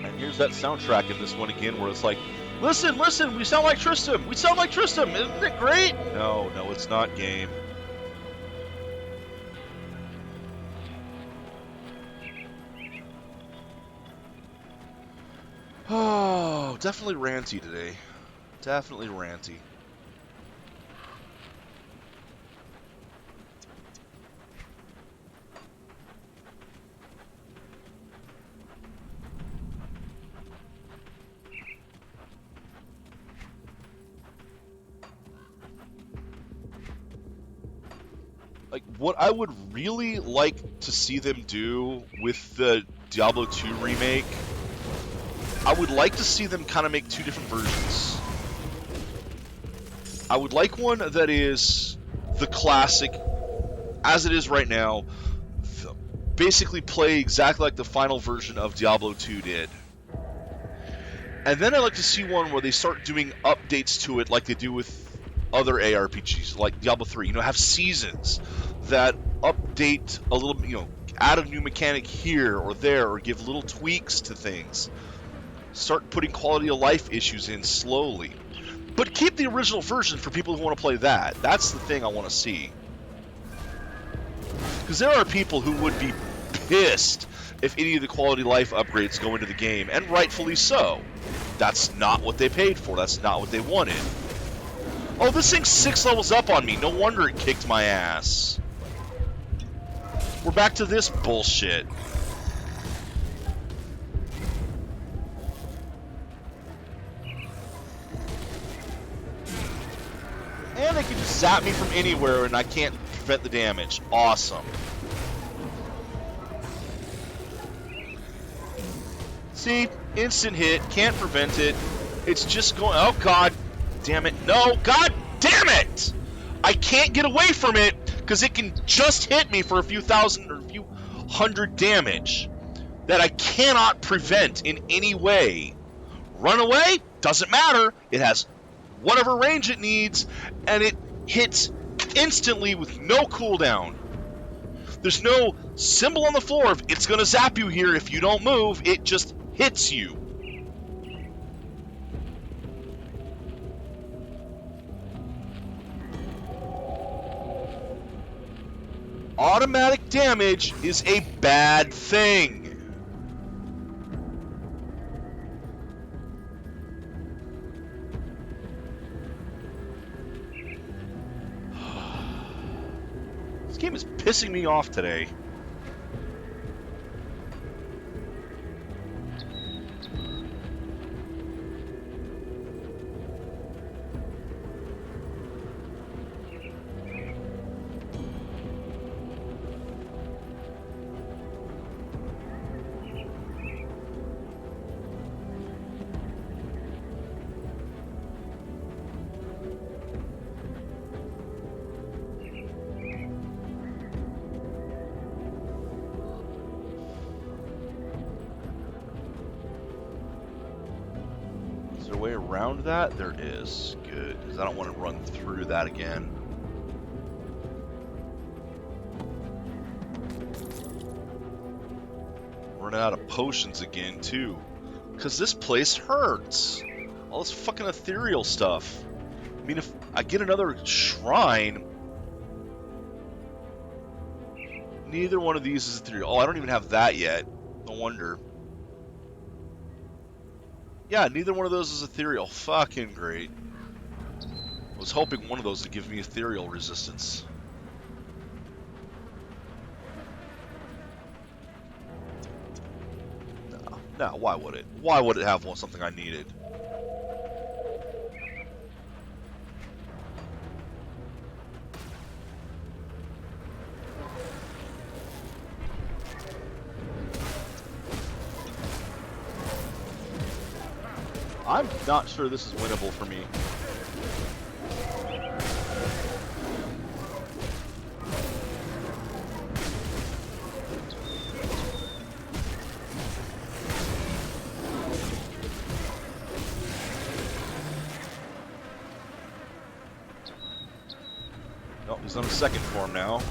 And here's that soundtrack in this one again where it's like, listen, we sound like Tristram! We sound like Tristram! Isn't it great? No, it's not, game. Oh, definitely ranty today. Definitely ranty. Like, what I would really like to see them do with the Diablo 2 remake, I would like to see them kind of make two different versions. I would like one that is the classic, as it is right now, basically play exactly like the final version of Diablo 2 did. And then I'd like to see one where they start doing updates to it like they do with other ARPGs, like Diablo 3. Have seasons that update a little, add a new mechanic here or there, or give little tweaks to things. Start putting quality of life issues in slowly. But keep the original version for people who want to play that. That's the thing I want to see. Because there are people who would be pissed if any of the quality of life upgrades go into the game, and rightfully so. That's not what they paid for. That's not what they wanted. Oh, this thing's 6 levels up on me. No wonder it kicked my ass. We're back to this bullshit. And they can just zap me from anywhere and I can't prevent the damage. Awesome. See? Instant hit. Can't prevent it. It's just going... Oh, God damn it. No. God damn it! I can't get away from it because it can just hit me for a few thousand or a few hundred damage that I cannot prevent in any way. Run away? Doesn't matter. It has whatever range it needs, and it hits instantly with no cooldown. There's no symbol on the floor of it's going to zap you here if you don't move. It just hits you. Automatic damage is a bad thing. This game is pissing me off today. Is there a way around that? There is. Good, because I don't want to run through that again. Running out of potions again, too. Because this place hurts. All this fucking ethereal stuff. I mean, if I get another shrine... Neither one of these is ethereal. Oh, I don't even have that yet. No wonder. Yeah, neither one of those is ethereal. Fucking great. I was hoping one of those would give me ethereal resistance. No, why would it? Why would it have something I needed? I'm not sure this is winnable for me. Nope, he's on the second form now. So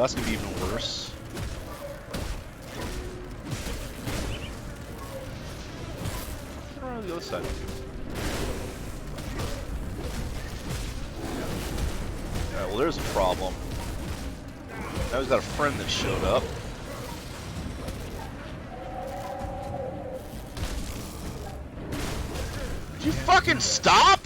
that's gonna be even worse. The other side. Alright, well there's a problem. Now he's got a friend that showed up. Would you fucking stop?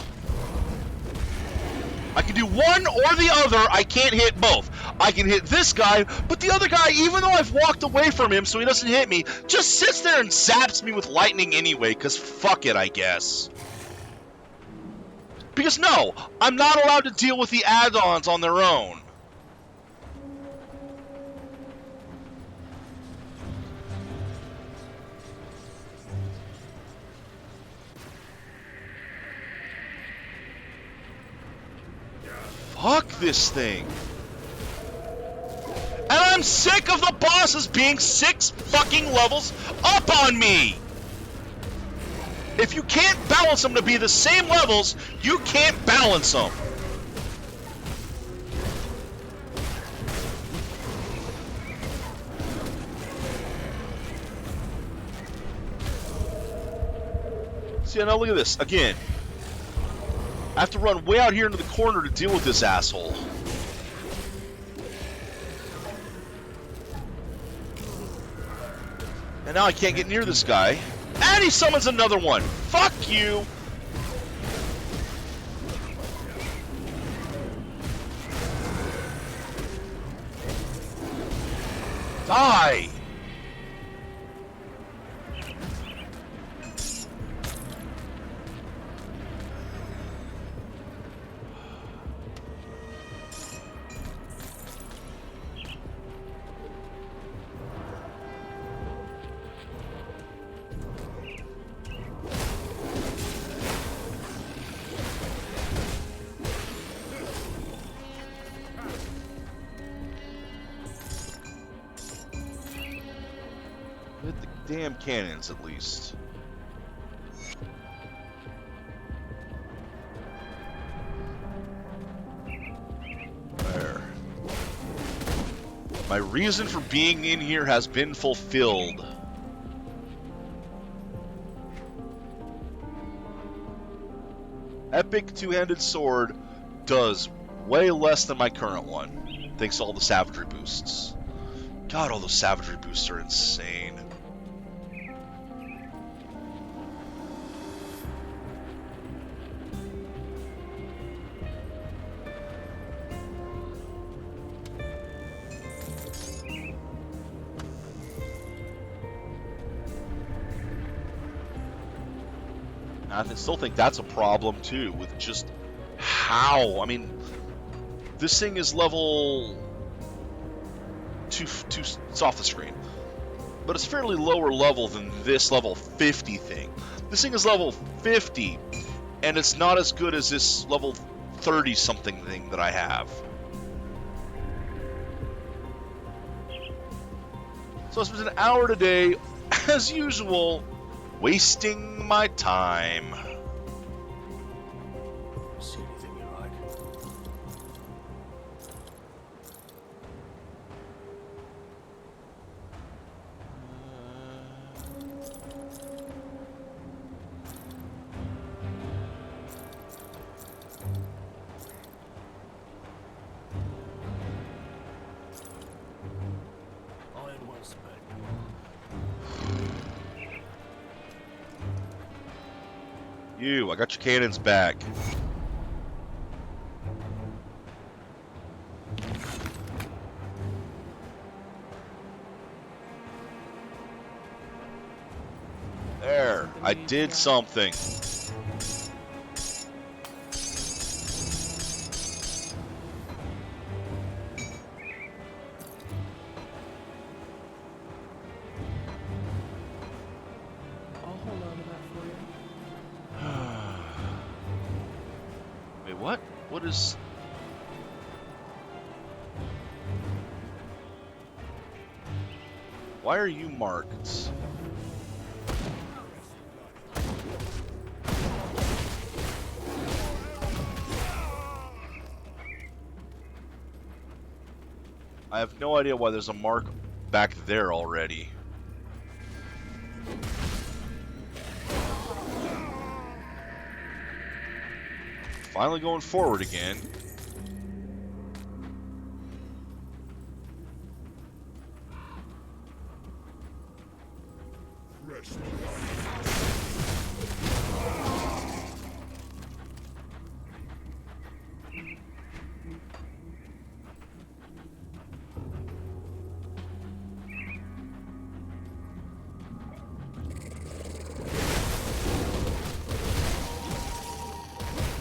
I can do one or the other, I can't hit both. I can hit this guy, but the other guy, even though I've walked away from him so he doesn't hit me, just sits there and zaps me with lightning anyway, because fuck it, I guess. Because no, I'm not allowed to deal with the add-ons on their own. Fuck this thing. And I'm sick of the bosses being 6 fucking levels up on me! If you can't balance them to be the same levels, you can't balance them. See, now look at this. Again, I have to run way out here into the corner to deal with this asshole. And now I can't get near this guy. And he summons another one. Fuck you. Die. Hit the damn cannons, at least. There. My reason for being in here has been fulfilled. Epic two-handed sword does way less than my current one, thanks to all the savagery boosts. God, all those savagery boosts are insane. I still think that's a problem too, with just how. I mean, this thing is level two. It's off the screen, but it's fairly lower level than this level 50 thing. This thing is level 50, and it's not as good as this level 30 something thing that I have. So I spent an hour today, as usual, wasting my time. See anything you like? Iron well spec. You, I got your cannons back. There, I did something. I'll hold on to that for you. Wait, what? What is... Why are you marked? I have no idea why there's a mark back there already. Finally going forward again.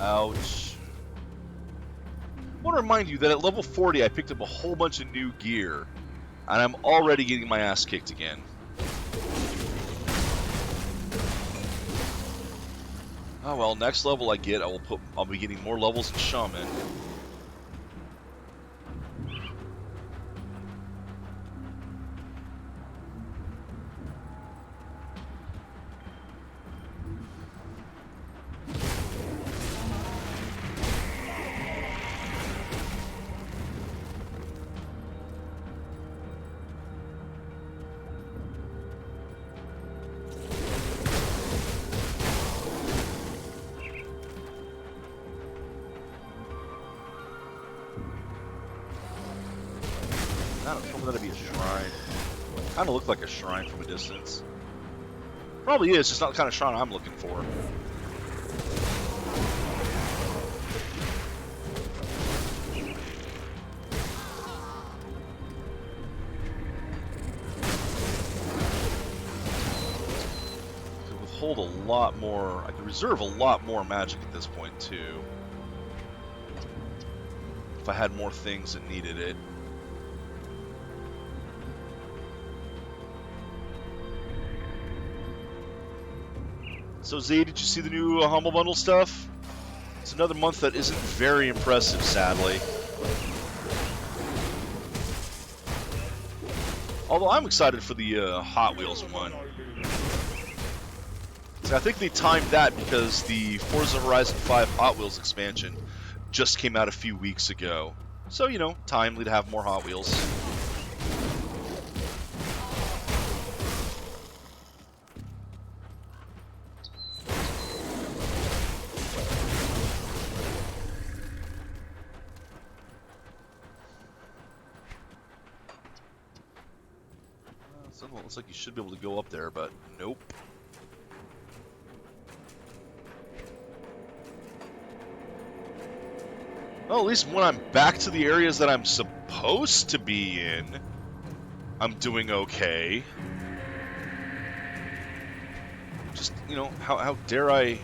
Ouch. I want to remind you that at level 40 I picked up a whole bunch of new gear, and I'm already getting my ass kicked again. Oh well, next level I get, I'll be getting more levels in Shaman. I don't know, that'd be a shrine. Kind of look like a shrine from a distance. Probably is, just not the kind of shrine I'm looking for. Could withhold a lot more. I could reserve a lot more magic at this point too. If I had more things that needed it. So Z, did you see the new Humble Bundle stuff? It's another month that isn't very impressive, sadly. Although I'm excited for the Hot Wheels one. So I think they timed that because the Forza Horizon 5 Hot Wheels expansion just came out a few weeks ago. So, you know, timely to have more Hot Wheels. It looks like you should be able to go up there, but nope. Well, at least when I'm back to the areas that I'm supposed to be in, I'm doing okay. Just, you know, how dare I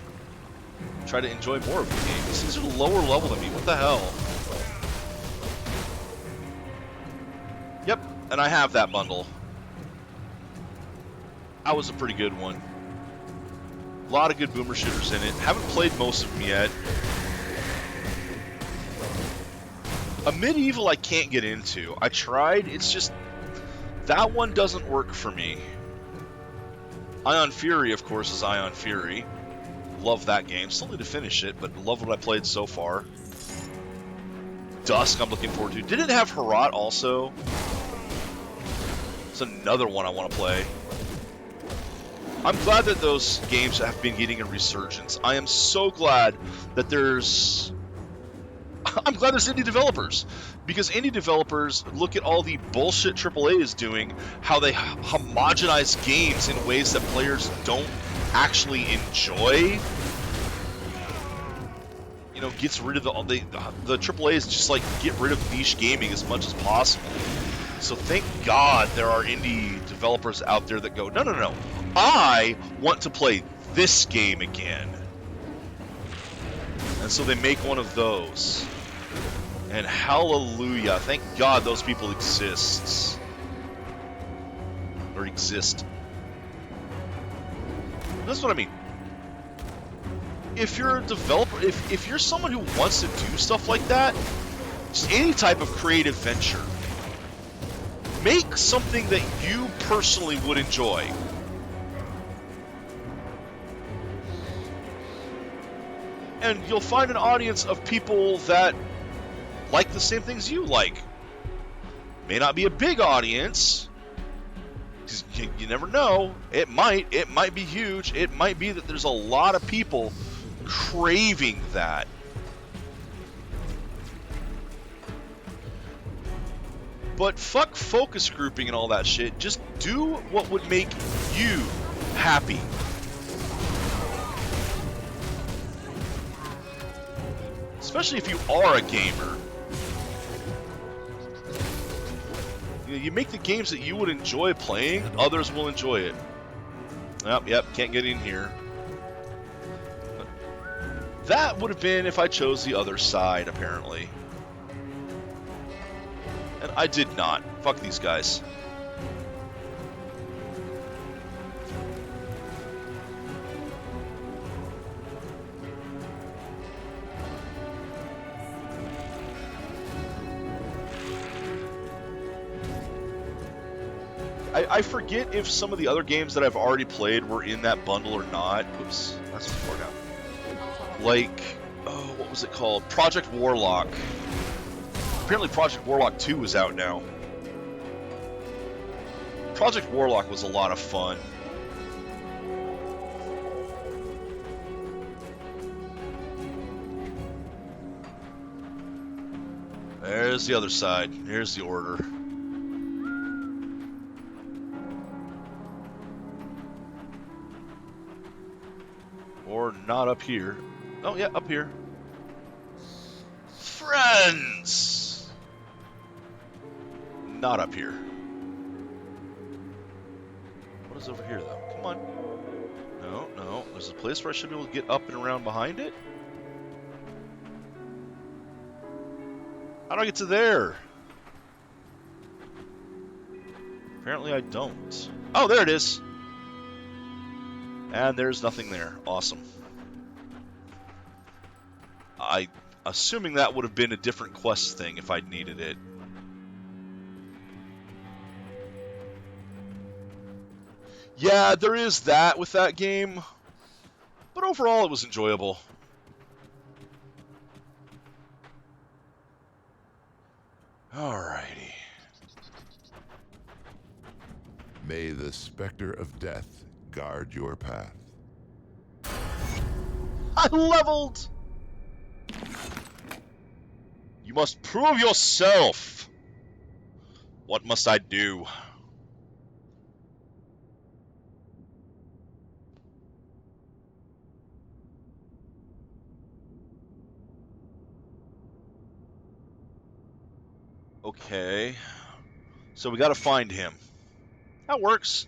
try to enjoy more of the game? These things are lower level than me. What the hell? Yep, and I have that bundle. That was a pretty good one. A lot of good boomer shooters in it. Haven't played most of them yet. A medieval I can't get into. I tried, it's just... that one doesn't work for me. Ion Fury, of course, is Ion Fury. Love that game. Still need to finish it, but love what I played so far. Dusk I'm looking forward to. Did it have Herat also? It's another one I want to play. I'm glad that those games have been getting a resurgence. I am so glad that there's... I'm glad there's indie developers. Because indie developers look at all the bullshit AAA is doing, how they homogenize games in ways that players don't actually enjoy. You know, gets rid of the AAAs just like get rid of niche gaming as much as possible. So thank God there are indie developers out there that go, no, no, no. I want to play this game again. And so they make one of those. And hallelujah, thank God those people exist. Or exist. That's what I mean. If you're a developer, if you're someone who wants to do stuff like that, just any type of creative venture, make something that you personally would enjoy. And you'll find an audience of people that like the same things you like. May not be a big audience. You never know. It might be huge. It might be that there's a lot of people craving that. But fuck focus grouping and all that shit. Just do what would make you happy. Especially if you are a gamer. You make the games that you would enjoy playing, others will enjoy it. Yep, can't get in here. That would have been if I chose the other side, apparently. And I did not. Fuck these guys. I forget if some of the other games that I've already played were in that bundle or not. Oops, that's too far down. Like, oh, what was it called? Project Warlock. Apparently Project Warlock 2 is out now. Project Warlock was a lot of fun. There's the other side. Here's the order. Or not up here. Oh, yeah, up here. Friends! Not up here. What is over here, though? Come on. No, no. There's a place where I should be able to get up and around behind it? How do I get to there? Apparently I don't. Oh, there it is! And there's nothing there. Awesome. Assuming that would have been a different quest thing if I'd needed it. Yeah, there is that with that game. But overall, it was enjoyable. Alrighty. May the specter of death guard your path. I leveled! You must prove yourself! What must I do? Okay. So we gotta find him. That works.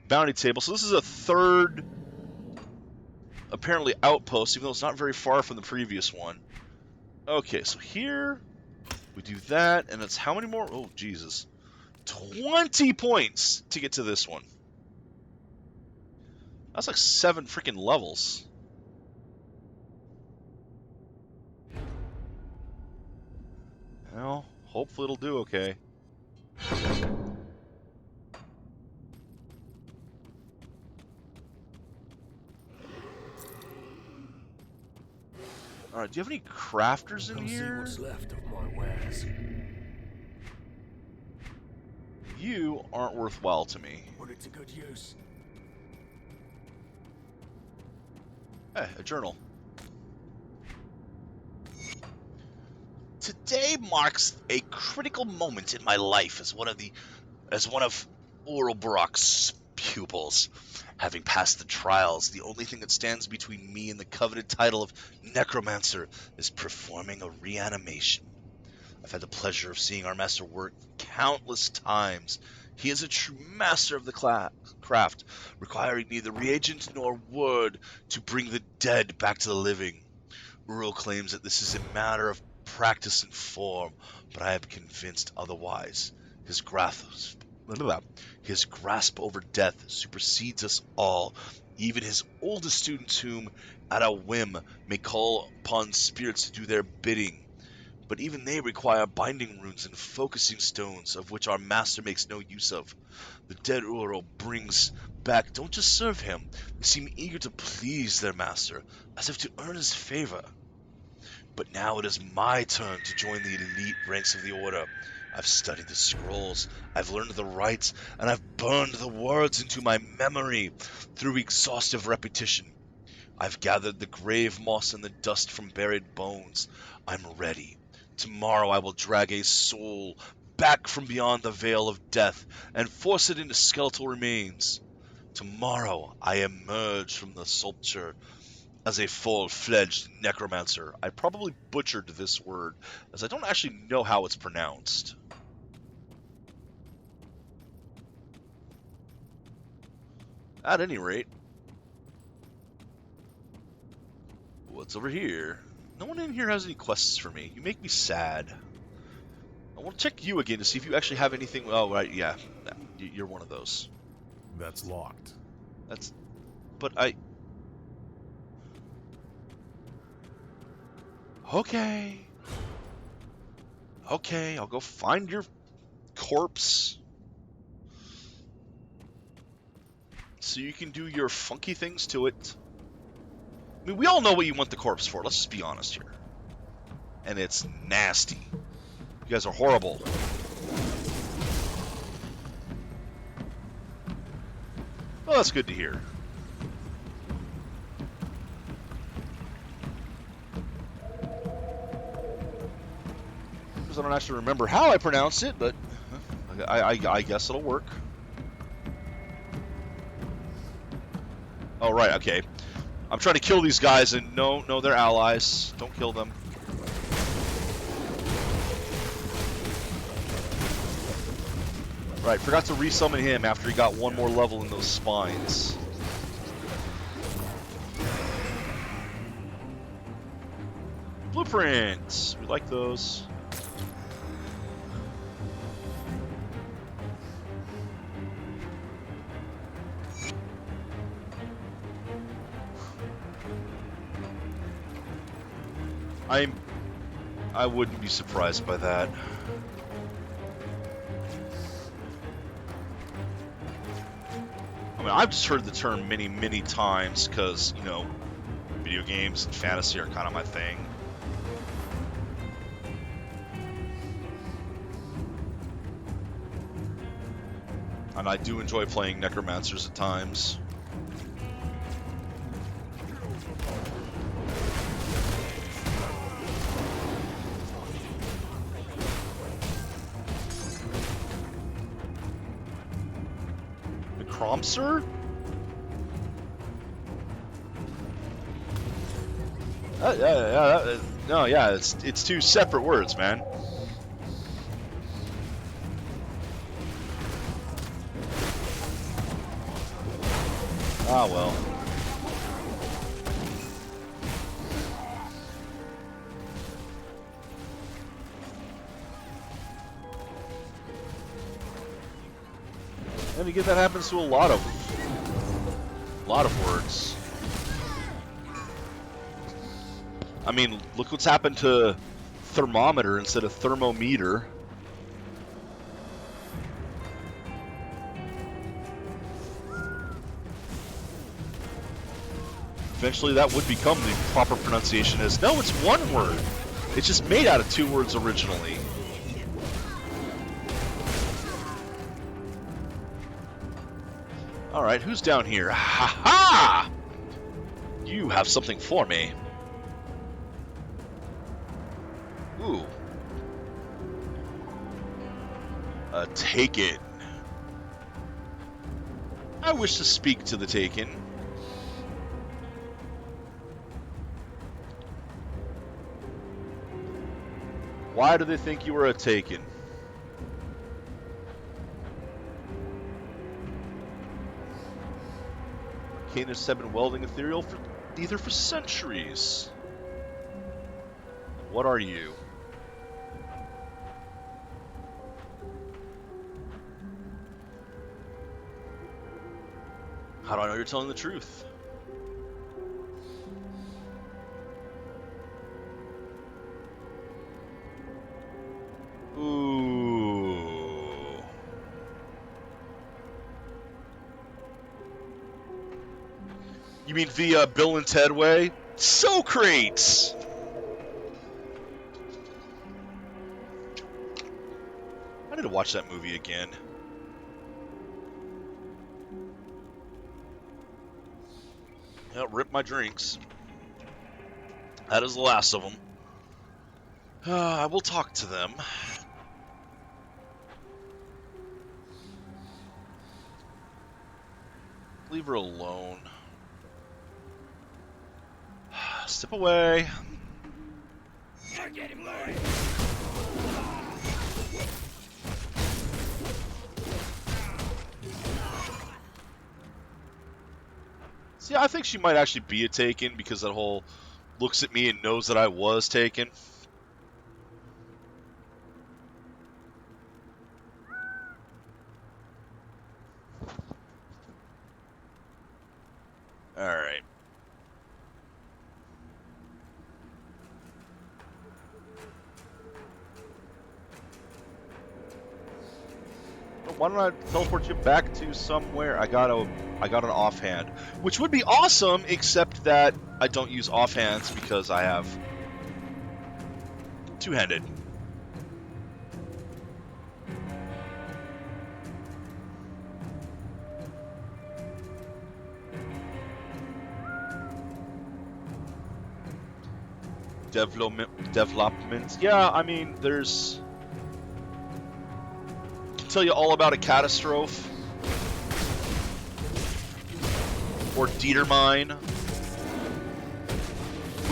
Bounty table. So this is a third, apparently, outpost, even though it's not very far from the previous one. Okay, so here we do that, and it's how many more? Oh, Jesus. 20 points to get to this one. That's like 7 freaking levels. Well, hopefully it'll do okay. Alright, do you have any crafters in Come see here? what's left of my wares. You aren't worthwhile to me. Put it to good use. Hey, a journal. Today marks a critical moment in my life as one of Uralbrock's pupils. Having passed the trials, the only thing that stands between me and the coveted title of Necromancer is performing a reanimation. I've had the pleasure of seeing our master work countless times. He is a true master of the craft, requiring neither reagent nor word to bring the dead back to the living. Ural claims that this is a matter of practice and form, but I am convinced otherwise. His grasp over death supersedes us all, even his oldest students whom, at a whim, may call upon spirits to do their bidding. But even they require binding runes and focusing stones, of which our master makes no use of. The dead Ural brings back don't just serve him, they seem eager to please their master, as if to earn his favor. But now it is my turn to join the elite ranks of the Order. I've studied the scrolls, I've learned the rites, and I've burned the words into my memory through exhaustive repetition. I've gathered the grave moss and the dust from buried bones. I'm ready. Tomorrow I will drag a soul back from beyond the veil of death and force it into skeletal remains. Tomorrow I emerge from the sepulchre as a full-fledged necromancer. I probably butchered this word, as I don't actually know how it's pronounced. At any rate, what's over here? No one in here has any quests for me. You make me sad. I want to check you again to see if you actually have anything. Oh, right, yeah. You're one of those. That's locked. But I... Okay. Okay, I'll go find your corpse. So you can do your funky things to it. I mean, we all know what you want the corpse for. Let's just be honest here. And it's nasty. You guys are horrible. Well, that's good to hear. Because I don't actually remember how I pronounce it, but I guess it'll work. Oh, right, okay. I'm trying to kill these guys, and no, they're allies. Don't kill them. Right, forgot to resummon him after he got one more level in those spines. Blueprints! We like those. I wouldn't be surprised by that. I mean, I've just heard the term many, many times because, you know, video games and fantasy are kind of my thing. And I do enjoy playing necromancers at times. Necromser? Yeah, it's two separate words, man. Ah, well. And again, that happens to a lot of words. I mean, look what's happened to thermometer instead of thermometer. Eventually that would become the proper pronunciation as, no, it's one word. It's just made out of two words originally. Alright, who's down here? Ha ha! You have something for me. Ooh. A Taken. I wish to speak to the Taken. Why do they think you were a Taken? Arcanists have been welding ethereal ether for centuries. What are you? How do I know you're telling the truth? Ooh. You mean via Bill and Ted way? Socrates! I need to watch that movie again. Yeah, rip my drinks. That is the last of them. I will talk to them. Leave her alone. Step away. Get him, Larry. See, I think she might actually be a Taken because that whole looks at me and knows that I was taken. Alright. Why don't I teleport you back to somewhere? I got an offhand, which would be awesome, except that I don't use offhands because I have two-handed. Development. Yeah, I mean, there's. I can tell you all about a catastrophe or Dietermine.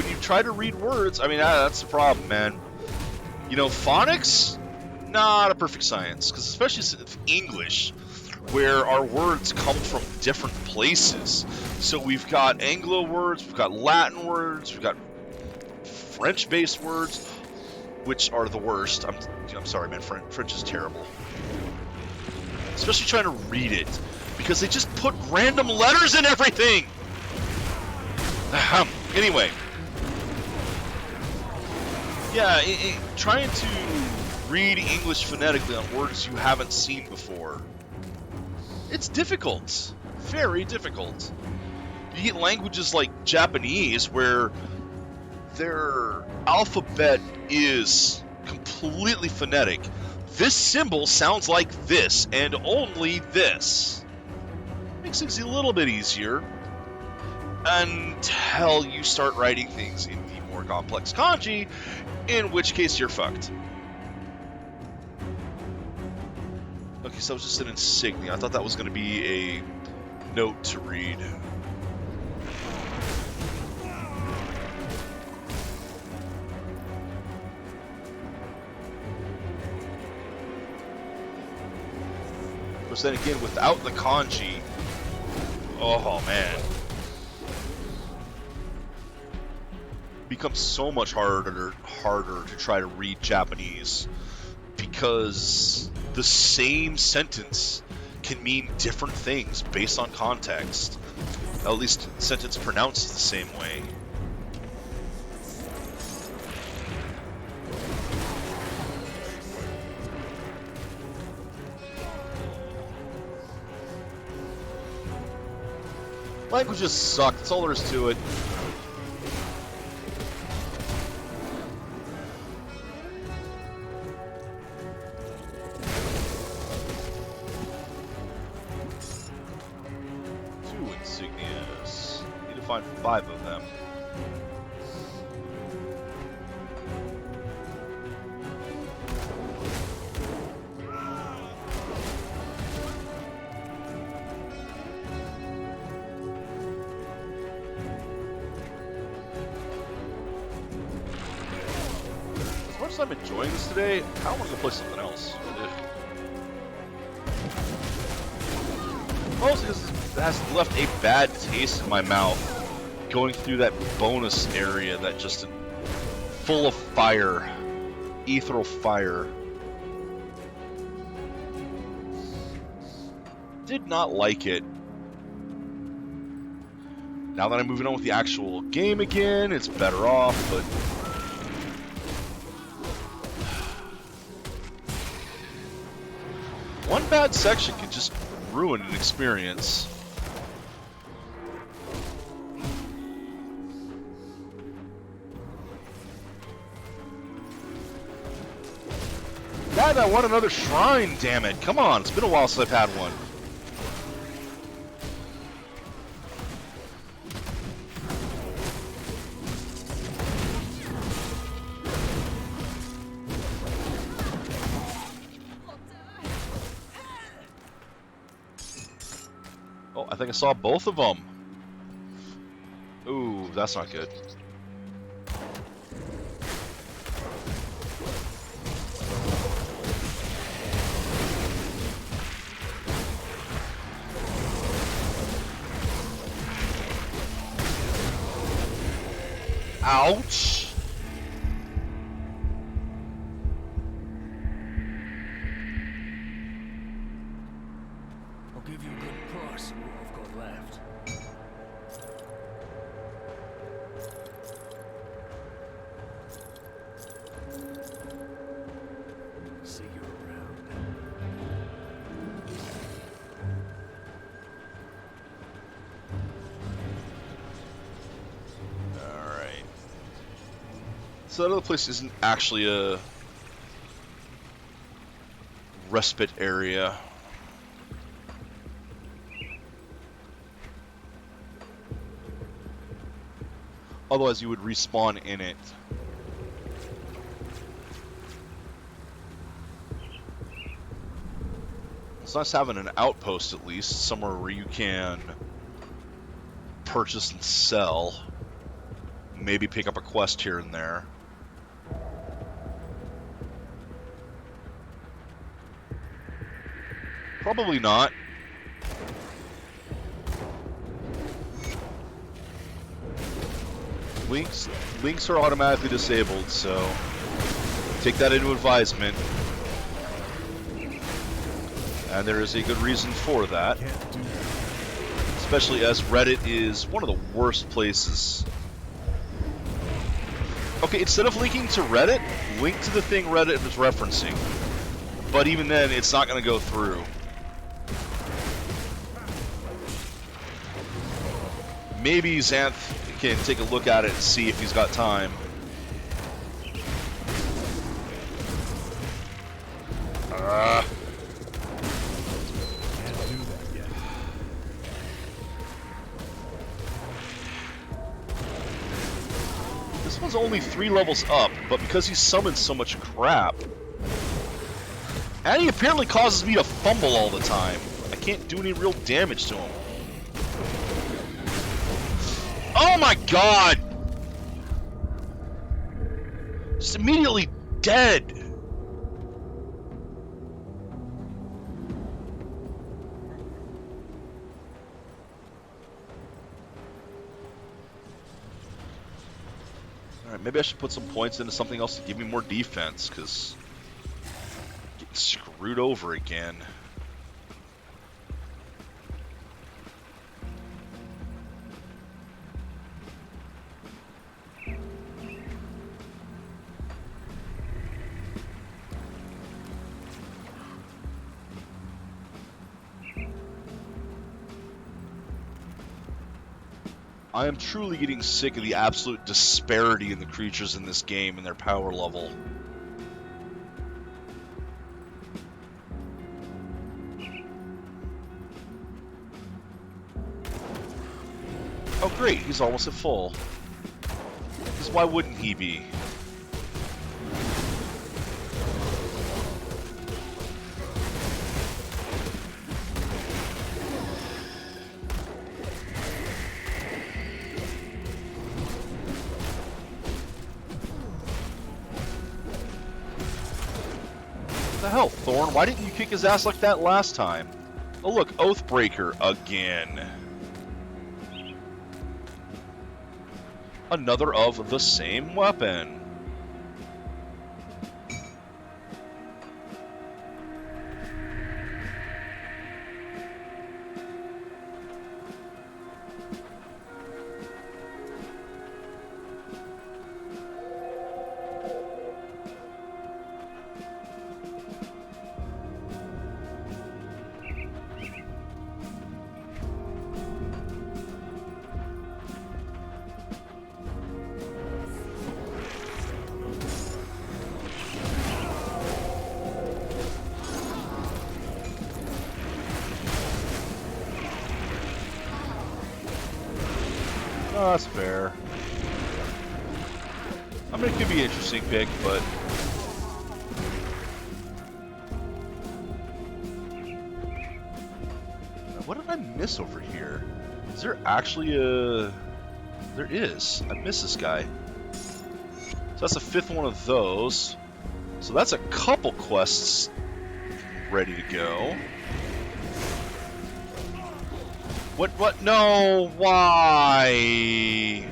when you try to read words, I mean, that's the problem, man. You know, phonics, not a perfect science, because especially with English, where our words come from different places. So we've got Anglo words, we've got Latin words, we've got French-based words, which are the worst. I'm sorry, man. French is terrible. Especially trying to read it, because they just put random letters in everything. Anyway, yeah, trying to read English phonetically on words you haven't seen before, it's difficult. Very difficult. You get languages like Japanese where their alphabet is completely phonetic. This symbol sounds like this, and only this. Makes things a little bit easier until you start writing things in the more complex kanji, in which case you're fucked. Okay, so that was just an insignia. I thought that was going to be a note to read. But then again, without the kanji, oh man, it becomes so much harder to try to read Japanese, because the same sentence can mean different things based on context. At least the sentence pronounced the same way. Languages suck, that's all there is to it. Two insignias. Need to find 5 of them. As much as I'm enjoying this today, I kind of want to go play something else. Ugh. Mostly because it has left a bad taste in my mouth going through that bonus area that just full of fire, ethereal fire. Did not like it. Now that I'm moving on with the actual game again, it's better off, but one bad section can just ruin an experience. Dad, I want another shrine, damn it. Come on, it's been a while since I've had one. Oh, I think I saw both of them. Ooh, that's not good. Ouch! I'll give you a good price for what I've got left. See you around. Alright. So that other place isn't actually a respite area. Otherwise you would respawn in it. It's nice having an outpost at least, somewhere where you can purchase and sell maybe pick up a quest here and there. Probably not. Links are automatically disabled, so take that into advisement. And there is a good reason for that. Especially as Reddit is one of the worst places. Okay, instead of linking to Reddit, link to the thing Reddit is referencing. But even then, it's not going to go through. Maybe Xanth can take a look at it and see if he's got time. This one's only 3 levels up, but because he summons so much crap, and he apparently causes me to fumble all the time, I can't do any real damage to him. Oh my god! Just immediately dead. Alright, maybe I should put some points into something else to give me more defense, because I'm getting screwed over again. I am truly getting sick of the absolute disparity in the creatures in this game and their power level. Oh great, he's almost at full. Because why wouldn't he be? What the hell, Thorn? Why didn't you kick his ass like that last time? Oh look, Oathbreaker again. Another of the same weapon. Oh, that's fair. I mean, it could be an interesting pick, but... What did I miss over here? Is there actually a... There is. I missed this guy. So that's the 5th one of those. So that's a couple quests ready to go. What? No, why?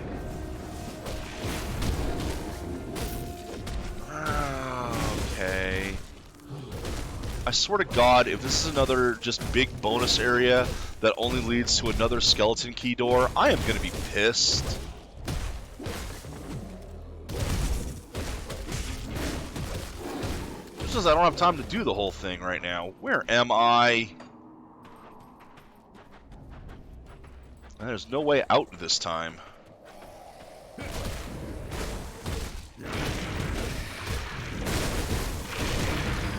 Okay. I swear to God, if this is another just big bonus area that only leads to another skeleton key door, I am gonna be pissed. Just because I don't have time to do the whole thing right now. Where am I? And there's no way out this time. There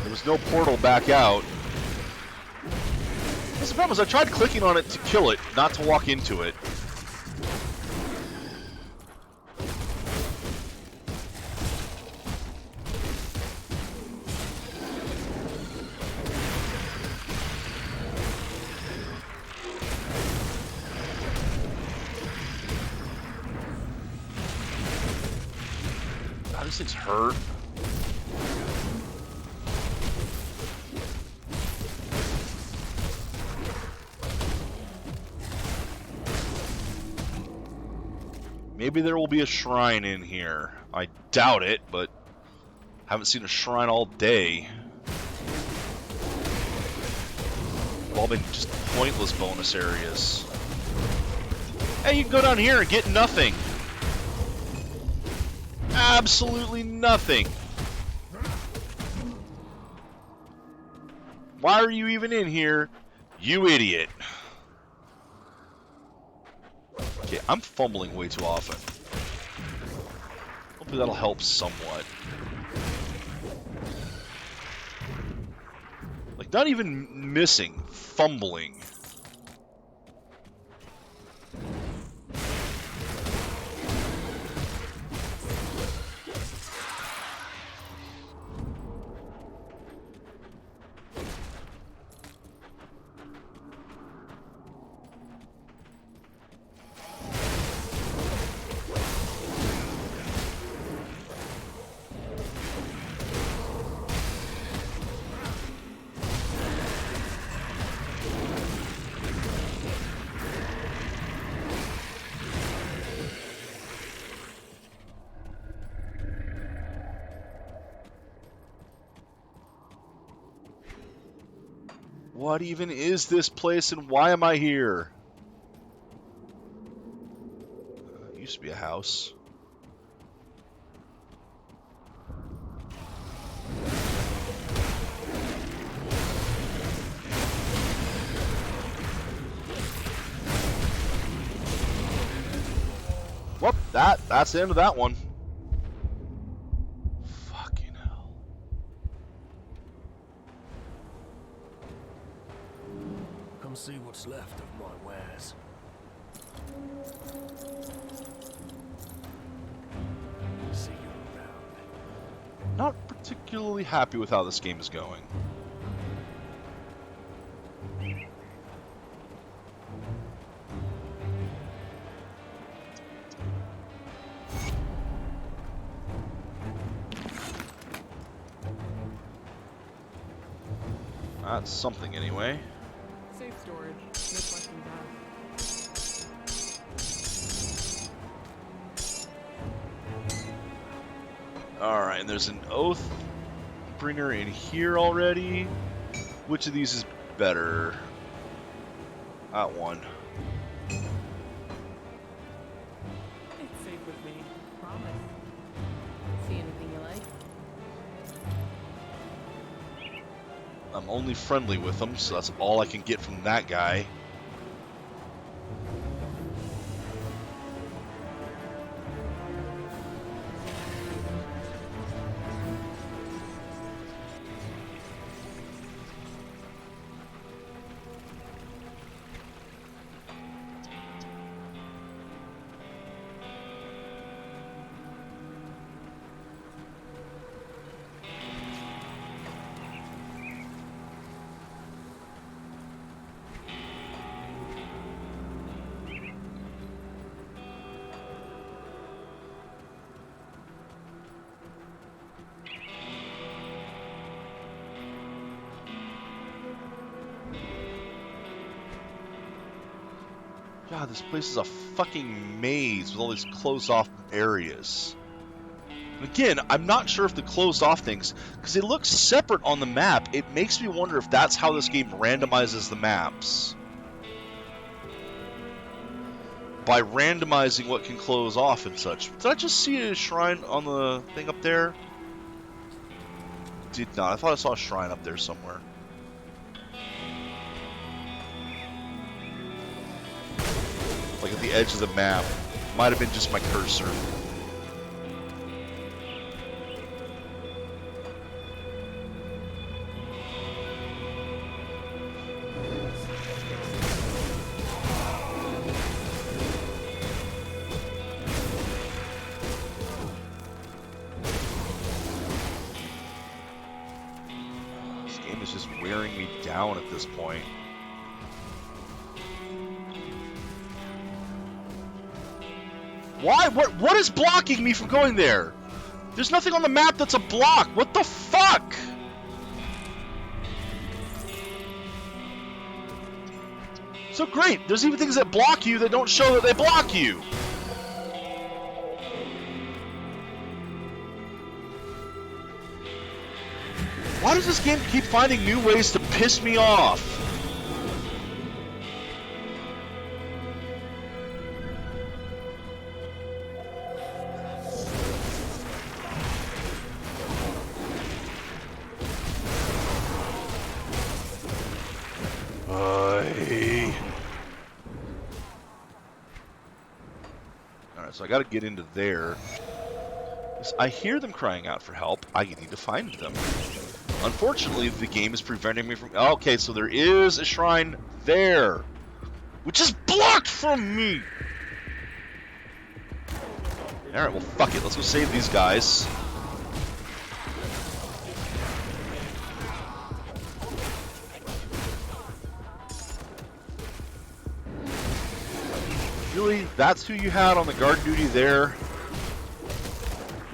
was no portal back out. That's the problem is I tried clicking on it to kill it, not to walk into it. God, this thing's hurt. Maybe there will be a shrine in here. I doubt it, but haven't seen a shrine all day. They've all been just pointless bonus areas. Hey, you can go down here and get nothing. Absolutely nothing. Why are you even in here, you idiot? Okay, I'm fumbling way too often. Hopefully that'll help somewhat. Like, not even missing, fumbling. What even is this place and why am I here? It used to be a house. Well, that's the end of that one. Fucking hell. Come see what's left of my wares. See you around. Not particularly happy with how this game is going. That's something anyway. Safe storage. No questions asked. Alright, and there's an oath bringer in here already. Which of these is better? That one. It's safe with me. Promise. See anything you like? I'm only friendly with them, so that's all I can get from that guy. God, this place is a fucking maze with all these closed off areas. And again, I'm not sure if the closed off things, because they look separate on the map, it makes me wonder if that's how this game randomizes the maps. By randomizing what can close off and such. Did I just see a shrine on the thing up there? Did not. I thought I saw a shrine up there somewhere. Like at the edge of the map. Might have been just my cursor. This game is just wearing me down at this point. Why? What is blocking me from going there? There's nothing on the map that's a block. What the fuck? So great. There's even things that block you that don't show that they block you. Why does this game keep finding new ways to piss me off? Alright, so I gotta get into there. I hear them crying out for help. I need to find them. Unfortunately, the game is preventing me from... Okay, so there is a shrine there, which is blocked from me! Alright, well, fuck it. Let's go save these guys. Really? That's who you had on the guard duty there?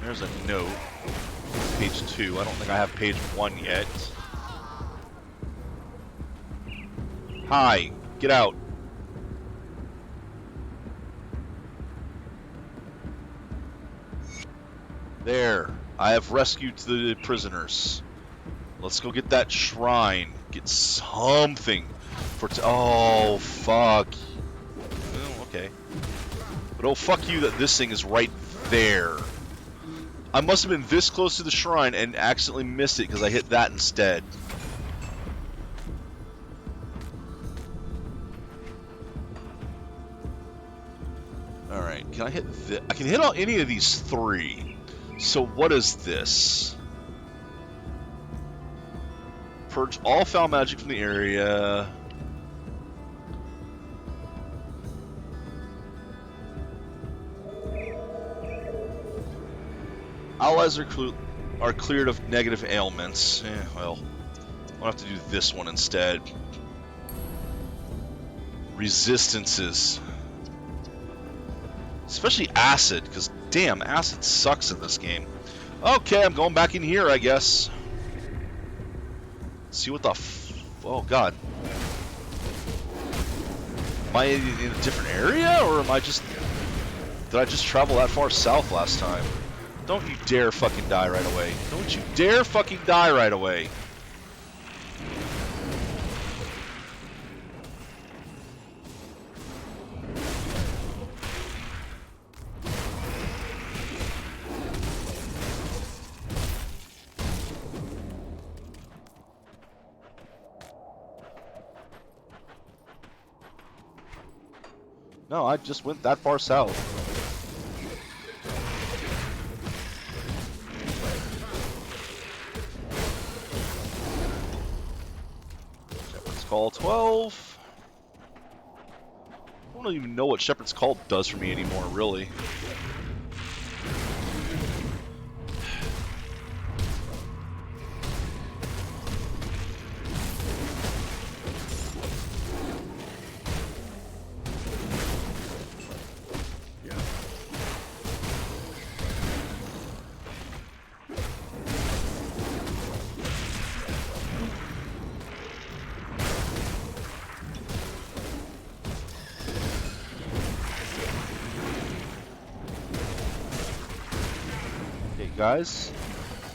There's a note. Page 2. I don't think I have page 1 yet. Hi. Get out. There. I have rescued the prisoners. Let's go get that shrine. Get something for... Oh, fuck. Oh, okay. But oh, fuck you that this thing is right there. I must have been this close to the shrine and accidentally missed it because I hit that instead. Alright, can I hit this? I can hit any of these 3. So what is this? Purge all foul magic from the area. Allies are cleared of negative ailments. Well, I'll have to do this one instead. Resistances. Especially acid, because damn, acid sucks in this game. Okay, I'm going back in here, I guess. Let's see what the oh god. Am I in a different area, or am I just... Did I just travel that far south last time? Don't you dare fucking die right away. Don't you dare fucking die right away. No, I just went that far south. Call 12. I don't even know what Shepherd's Call does for me anymore, really. Guys,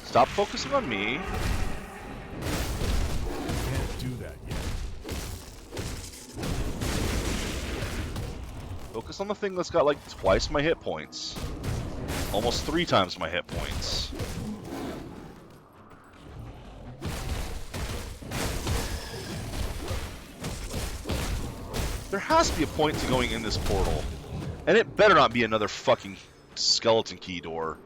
stop focusing on me. Can't do that yet. Focus on the thing that's got like twice my hit points. Almost 3 times my hit points. There has to be a point to going in this portal. And it better not be another fucking skeleton key door.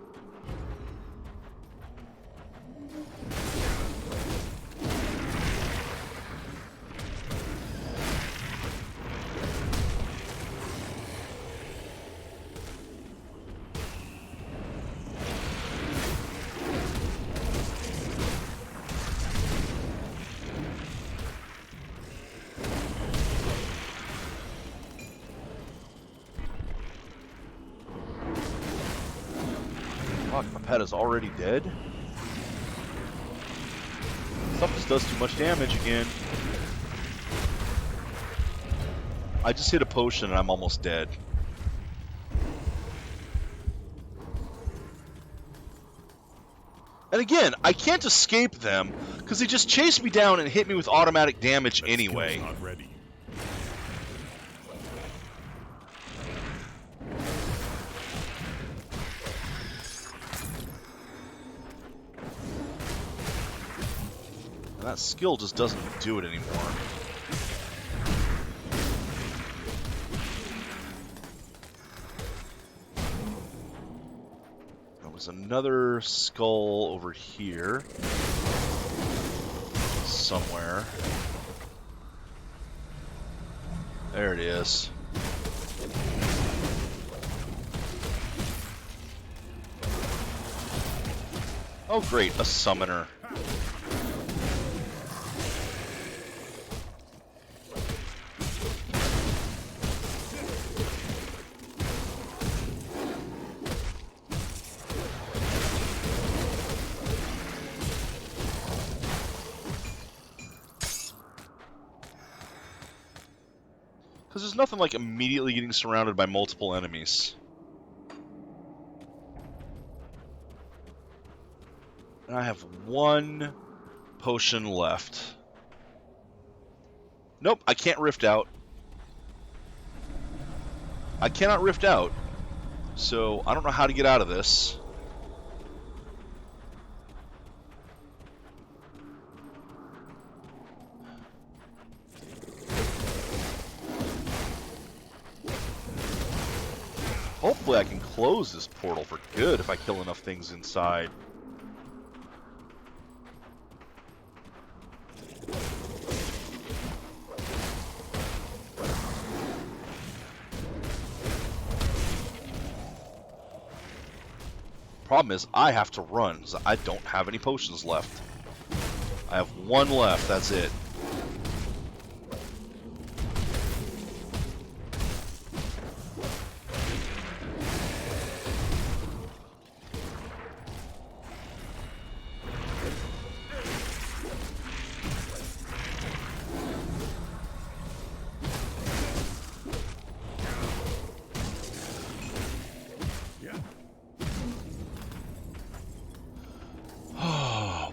Fuck, my pet is already dead? Stuff just does too much damage again. I just hit a potion and I'm almost dead. And again, I can't escape them, because they just chase me down and hit me with automatic damage anyway. Not ready. And that skill just doesn't do it anymore. There was another skull over here. Somewhere. There it is. Oh great, a summoner. Because there's nothing like immediately getting surrounded by multiple enemies. And I have one potion left. Nope, I can't rift out. I cannot rift out. So I don't know how to get out of this. Hopefully I can close this portal for good if I kill enough things inside. Problem is, I have to run, because I don't have any potions left. I have one left, that's it.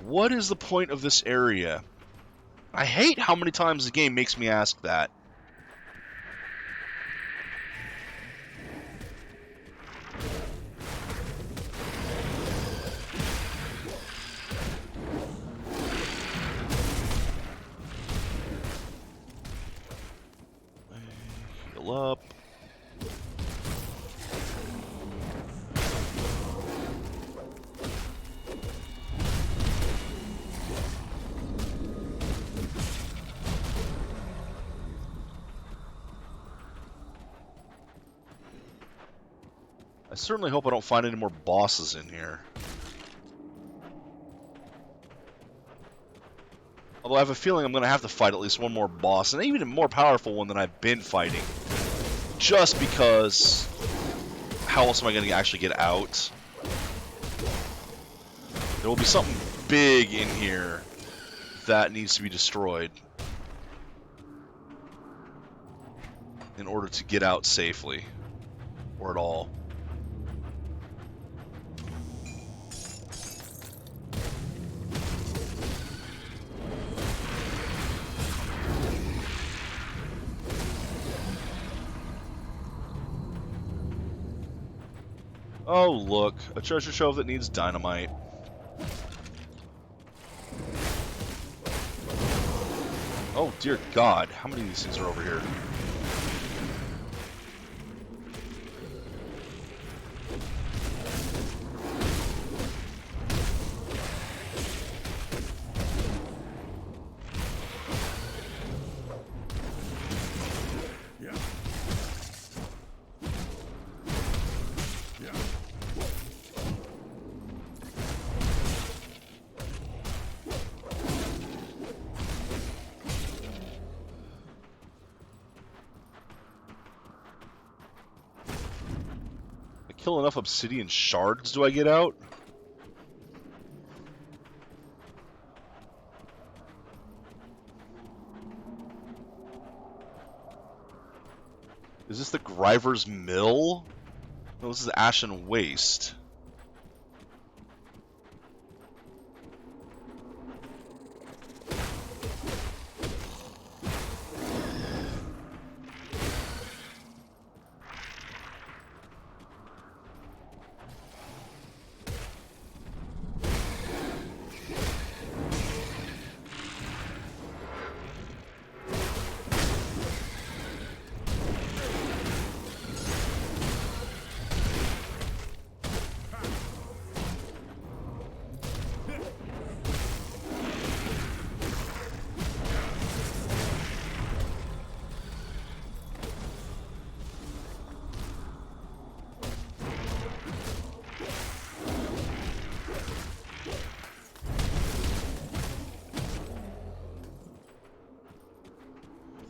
What is the point of this area? I hate how many times the game makes me ask that. Heal up. I certainly hope I don't find any more bosses in here. Although I have a feeling I'm going to have to fight at least one more boss, and even a more powerful one than I've been fighting. Just because... how else am I going to actually get out? There will be something big in here that needs to be destroyed in order to get out safely. Or at all. Oh, look, a treasure trove that needs dynamite. Oh, dear God, how many of these things are over here? Kill enough obsidian shards do I get out? Is this the Griver's Mill? No, this is Ashen Waste.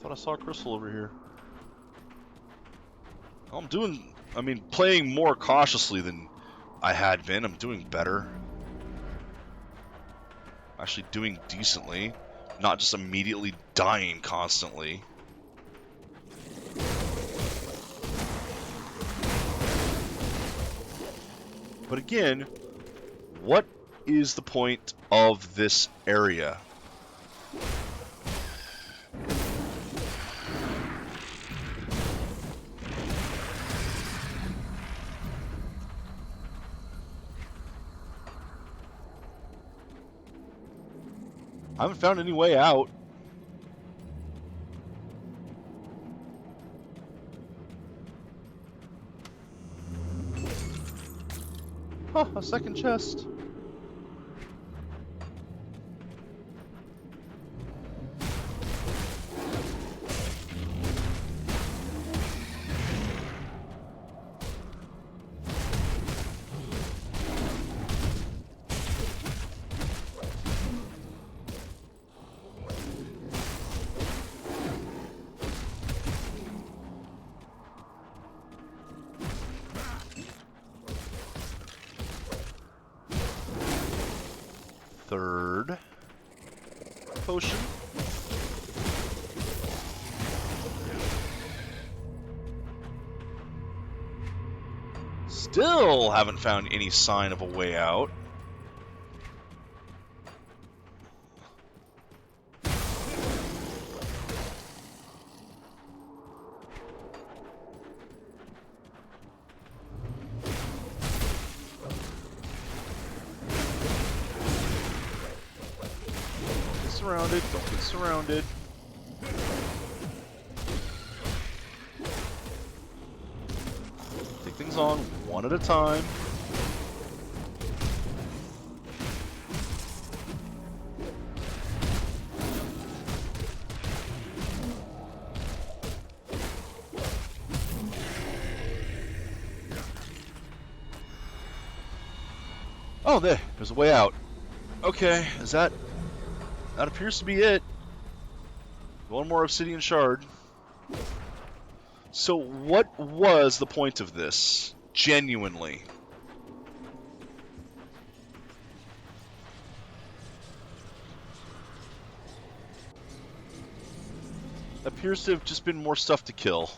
I saw a crystal over here. I mean, playing more cautiously than I had been. I'm doing better. Actually doing decently. Not just immediately dying constantly. But again, what is the point of this area? I haven't found any way out. Huh, a second chest. Third potion. Still haven't found any sign of a way out. Surrounded, don't get surrounded. Take things on one at a time. Oh, there's a way out. Okay, that appears to be it. One more obsidian shard. So what was the point of this? Genuinely. Appears to have just been more stuff to kill.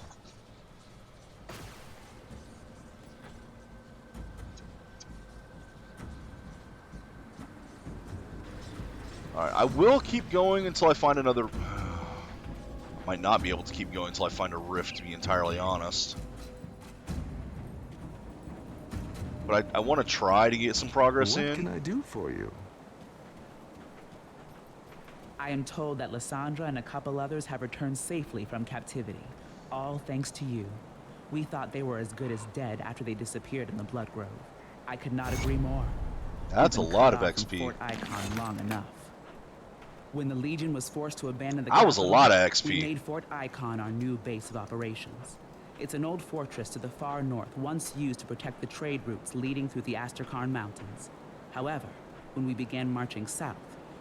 Alright, I will keep going until I find another... Might not be able to keep going until I find a rift, to be entirely honest. But I want to try to get some progress in. What can I do for you? I am told that Lysandra and a couple others have returned safely from captivity. All thanks to you. We thought they were as good as dead after they disappeared in the Blood Grove. I could not agree more. That's a We've been lot cut of off from XP. Fort Icon long enough. When the Legion was forced to abandon the That was a capital, lot of XP. we made Fort Icon our new base of operations. It's an old fortress to the far north, once used to protect the trade routes leading through the Asterkarn Mountains. However, when we began marching south,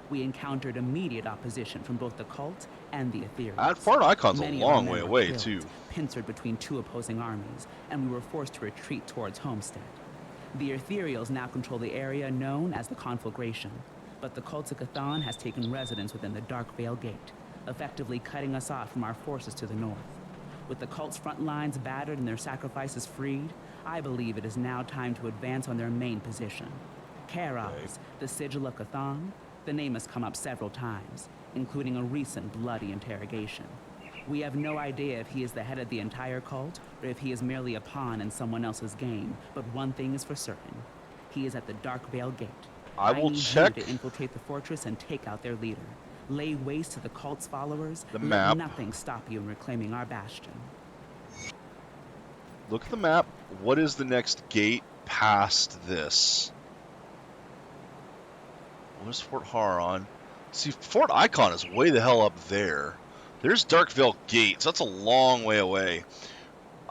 we encountered immediate opposition from both the cult and the Ethereals. Fort Icon's a Many of our long men way were away, killed, too. pincered between two opposing armies, and we were forced to retreat towards Homestead. The Ethereals now control the area known as the Conflagration, but the cult of Cthon has taken residence within the Dark Veil Gate, effectively cutting us off from our forces to the north. With the cult's front lines battered and their sacrifices freed, I believe it is now time to advance on their main position. Karaz, the Sigil of Cthon, the name has come up several times, including a recent bloody interrogation. We have no idea if he is the head of the entire cult or if he is merely a pawn in someone else's game, but one thing is for certain. He is at the Dark Veil Gate. I will need check you to infiltrate the fortress and take out their leader. Lay waste to the cult's followers. the Let map. nothing stop you in reclaiming our bastion. Look at the map. What is the next gate past this? Where's Fort Haron? See, Fort Icon is way the hell up there. There's Darkvale Gate, so that's a long way away.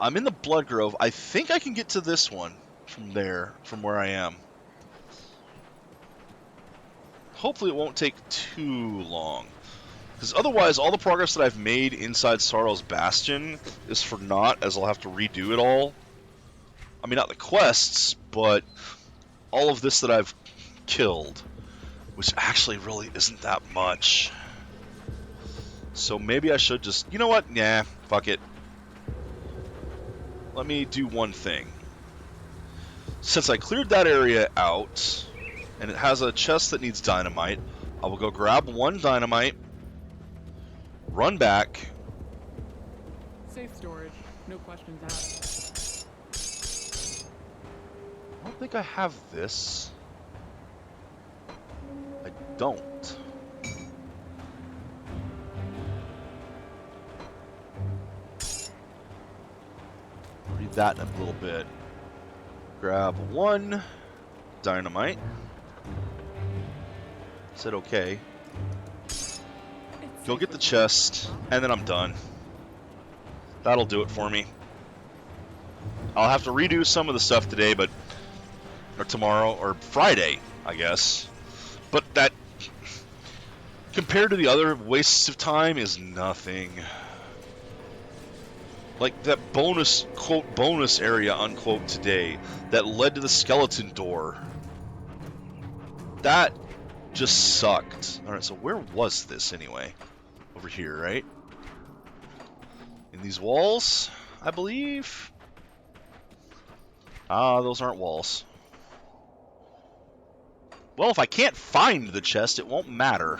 I'm in the Blood Grove. I think I can get to this one from there, from where I am. Hopefully it won't take too long. Because otherwise, all the progress that I've made inside Sorrow's Bastion is for naught, as I'll have to redo it all. I mean, not the quests, but all of this that I've killed, which actually really isn't that much. So maybe I should just, you know what? Nah, fuck it. Let me do one thing. Since I cleared that area out, and it has a chest that needs dynamite, I will go grab one dynamite, run back. Safe storage. No questions asked. I don't think I have this. I don't. Read that in a little bit. Grab one dynamite. Said okay. Go get the chest, and then I'm done. That'll do it for me. I'll have to redo some of the stuff today, but or tomorrow, or Friday, I guess. But that, compared to the other wastes of time, is nothing. Like that bonus, quote, bonus area, unquote, today, that led to the skeleton door. That just sucked. Alright, so where was this anyway? Over here, right? In these walls, I believe? Ah, those aren't walls. Well, if I can't find the chest, it won't matter.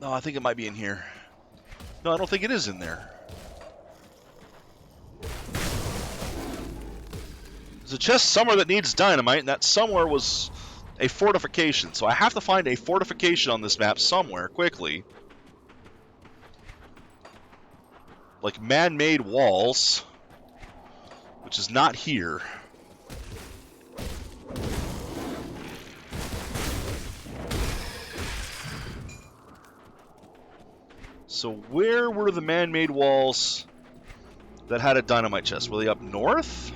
No, I think it might be in here. No, I don't think it is in there. There's a chest somewhere that needs dynamite, and that somewhere was a fortification. So I have to find a fortification on this map somewhere, quickly. Like man-made walls, which is not here. So where were the man-made walls that had a dynamite chest? Were they up north?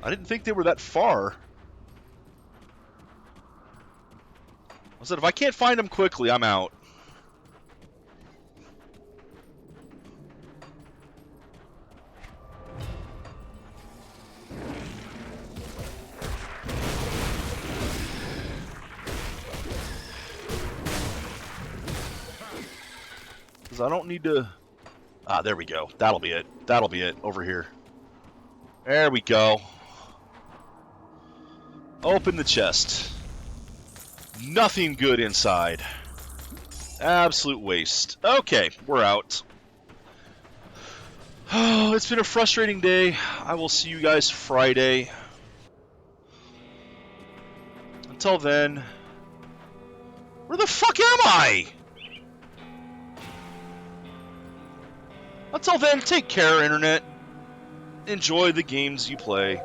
I didn't think they were that far. I said if I can't find them quickly, I'm out. Because I don't need to... Ah, there we go. That'll be it. That'll be it. Over here. There we go. Open the chest. Nothing good inside. Absolute waste. Okay, we're out. Oh, it's been a frustrating day. I will see you guys Friday. Until then... Where the fuck am I? Until then, take care, Internet. Enjoy the games you play.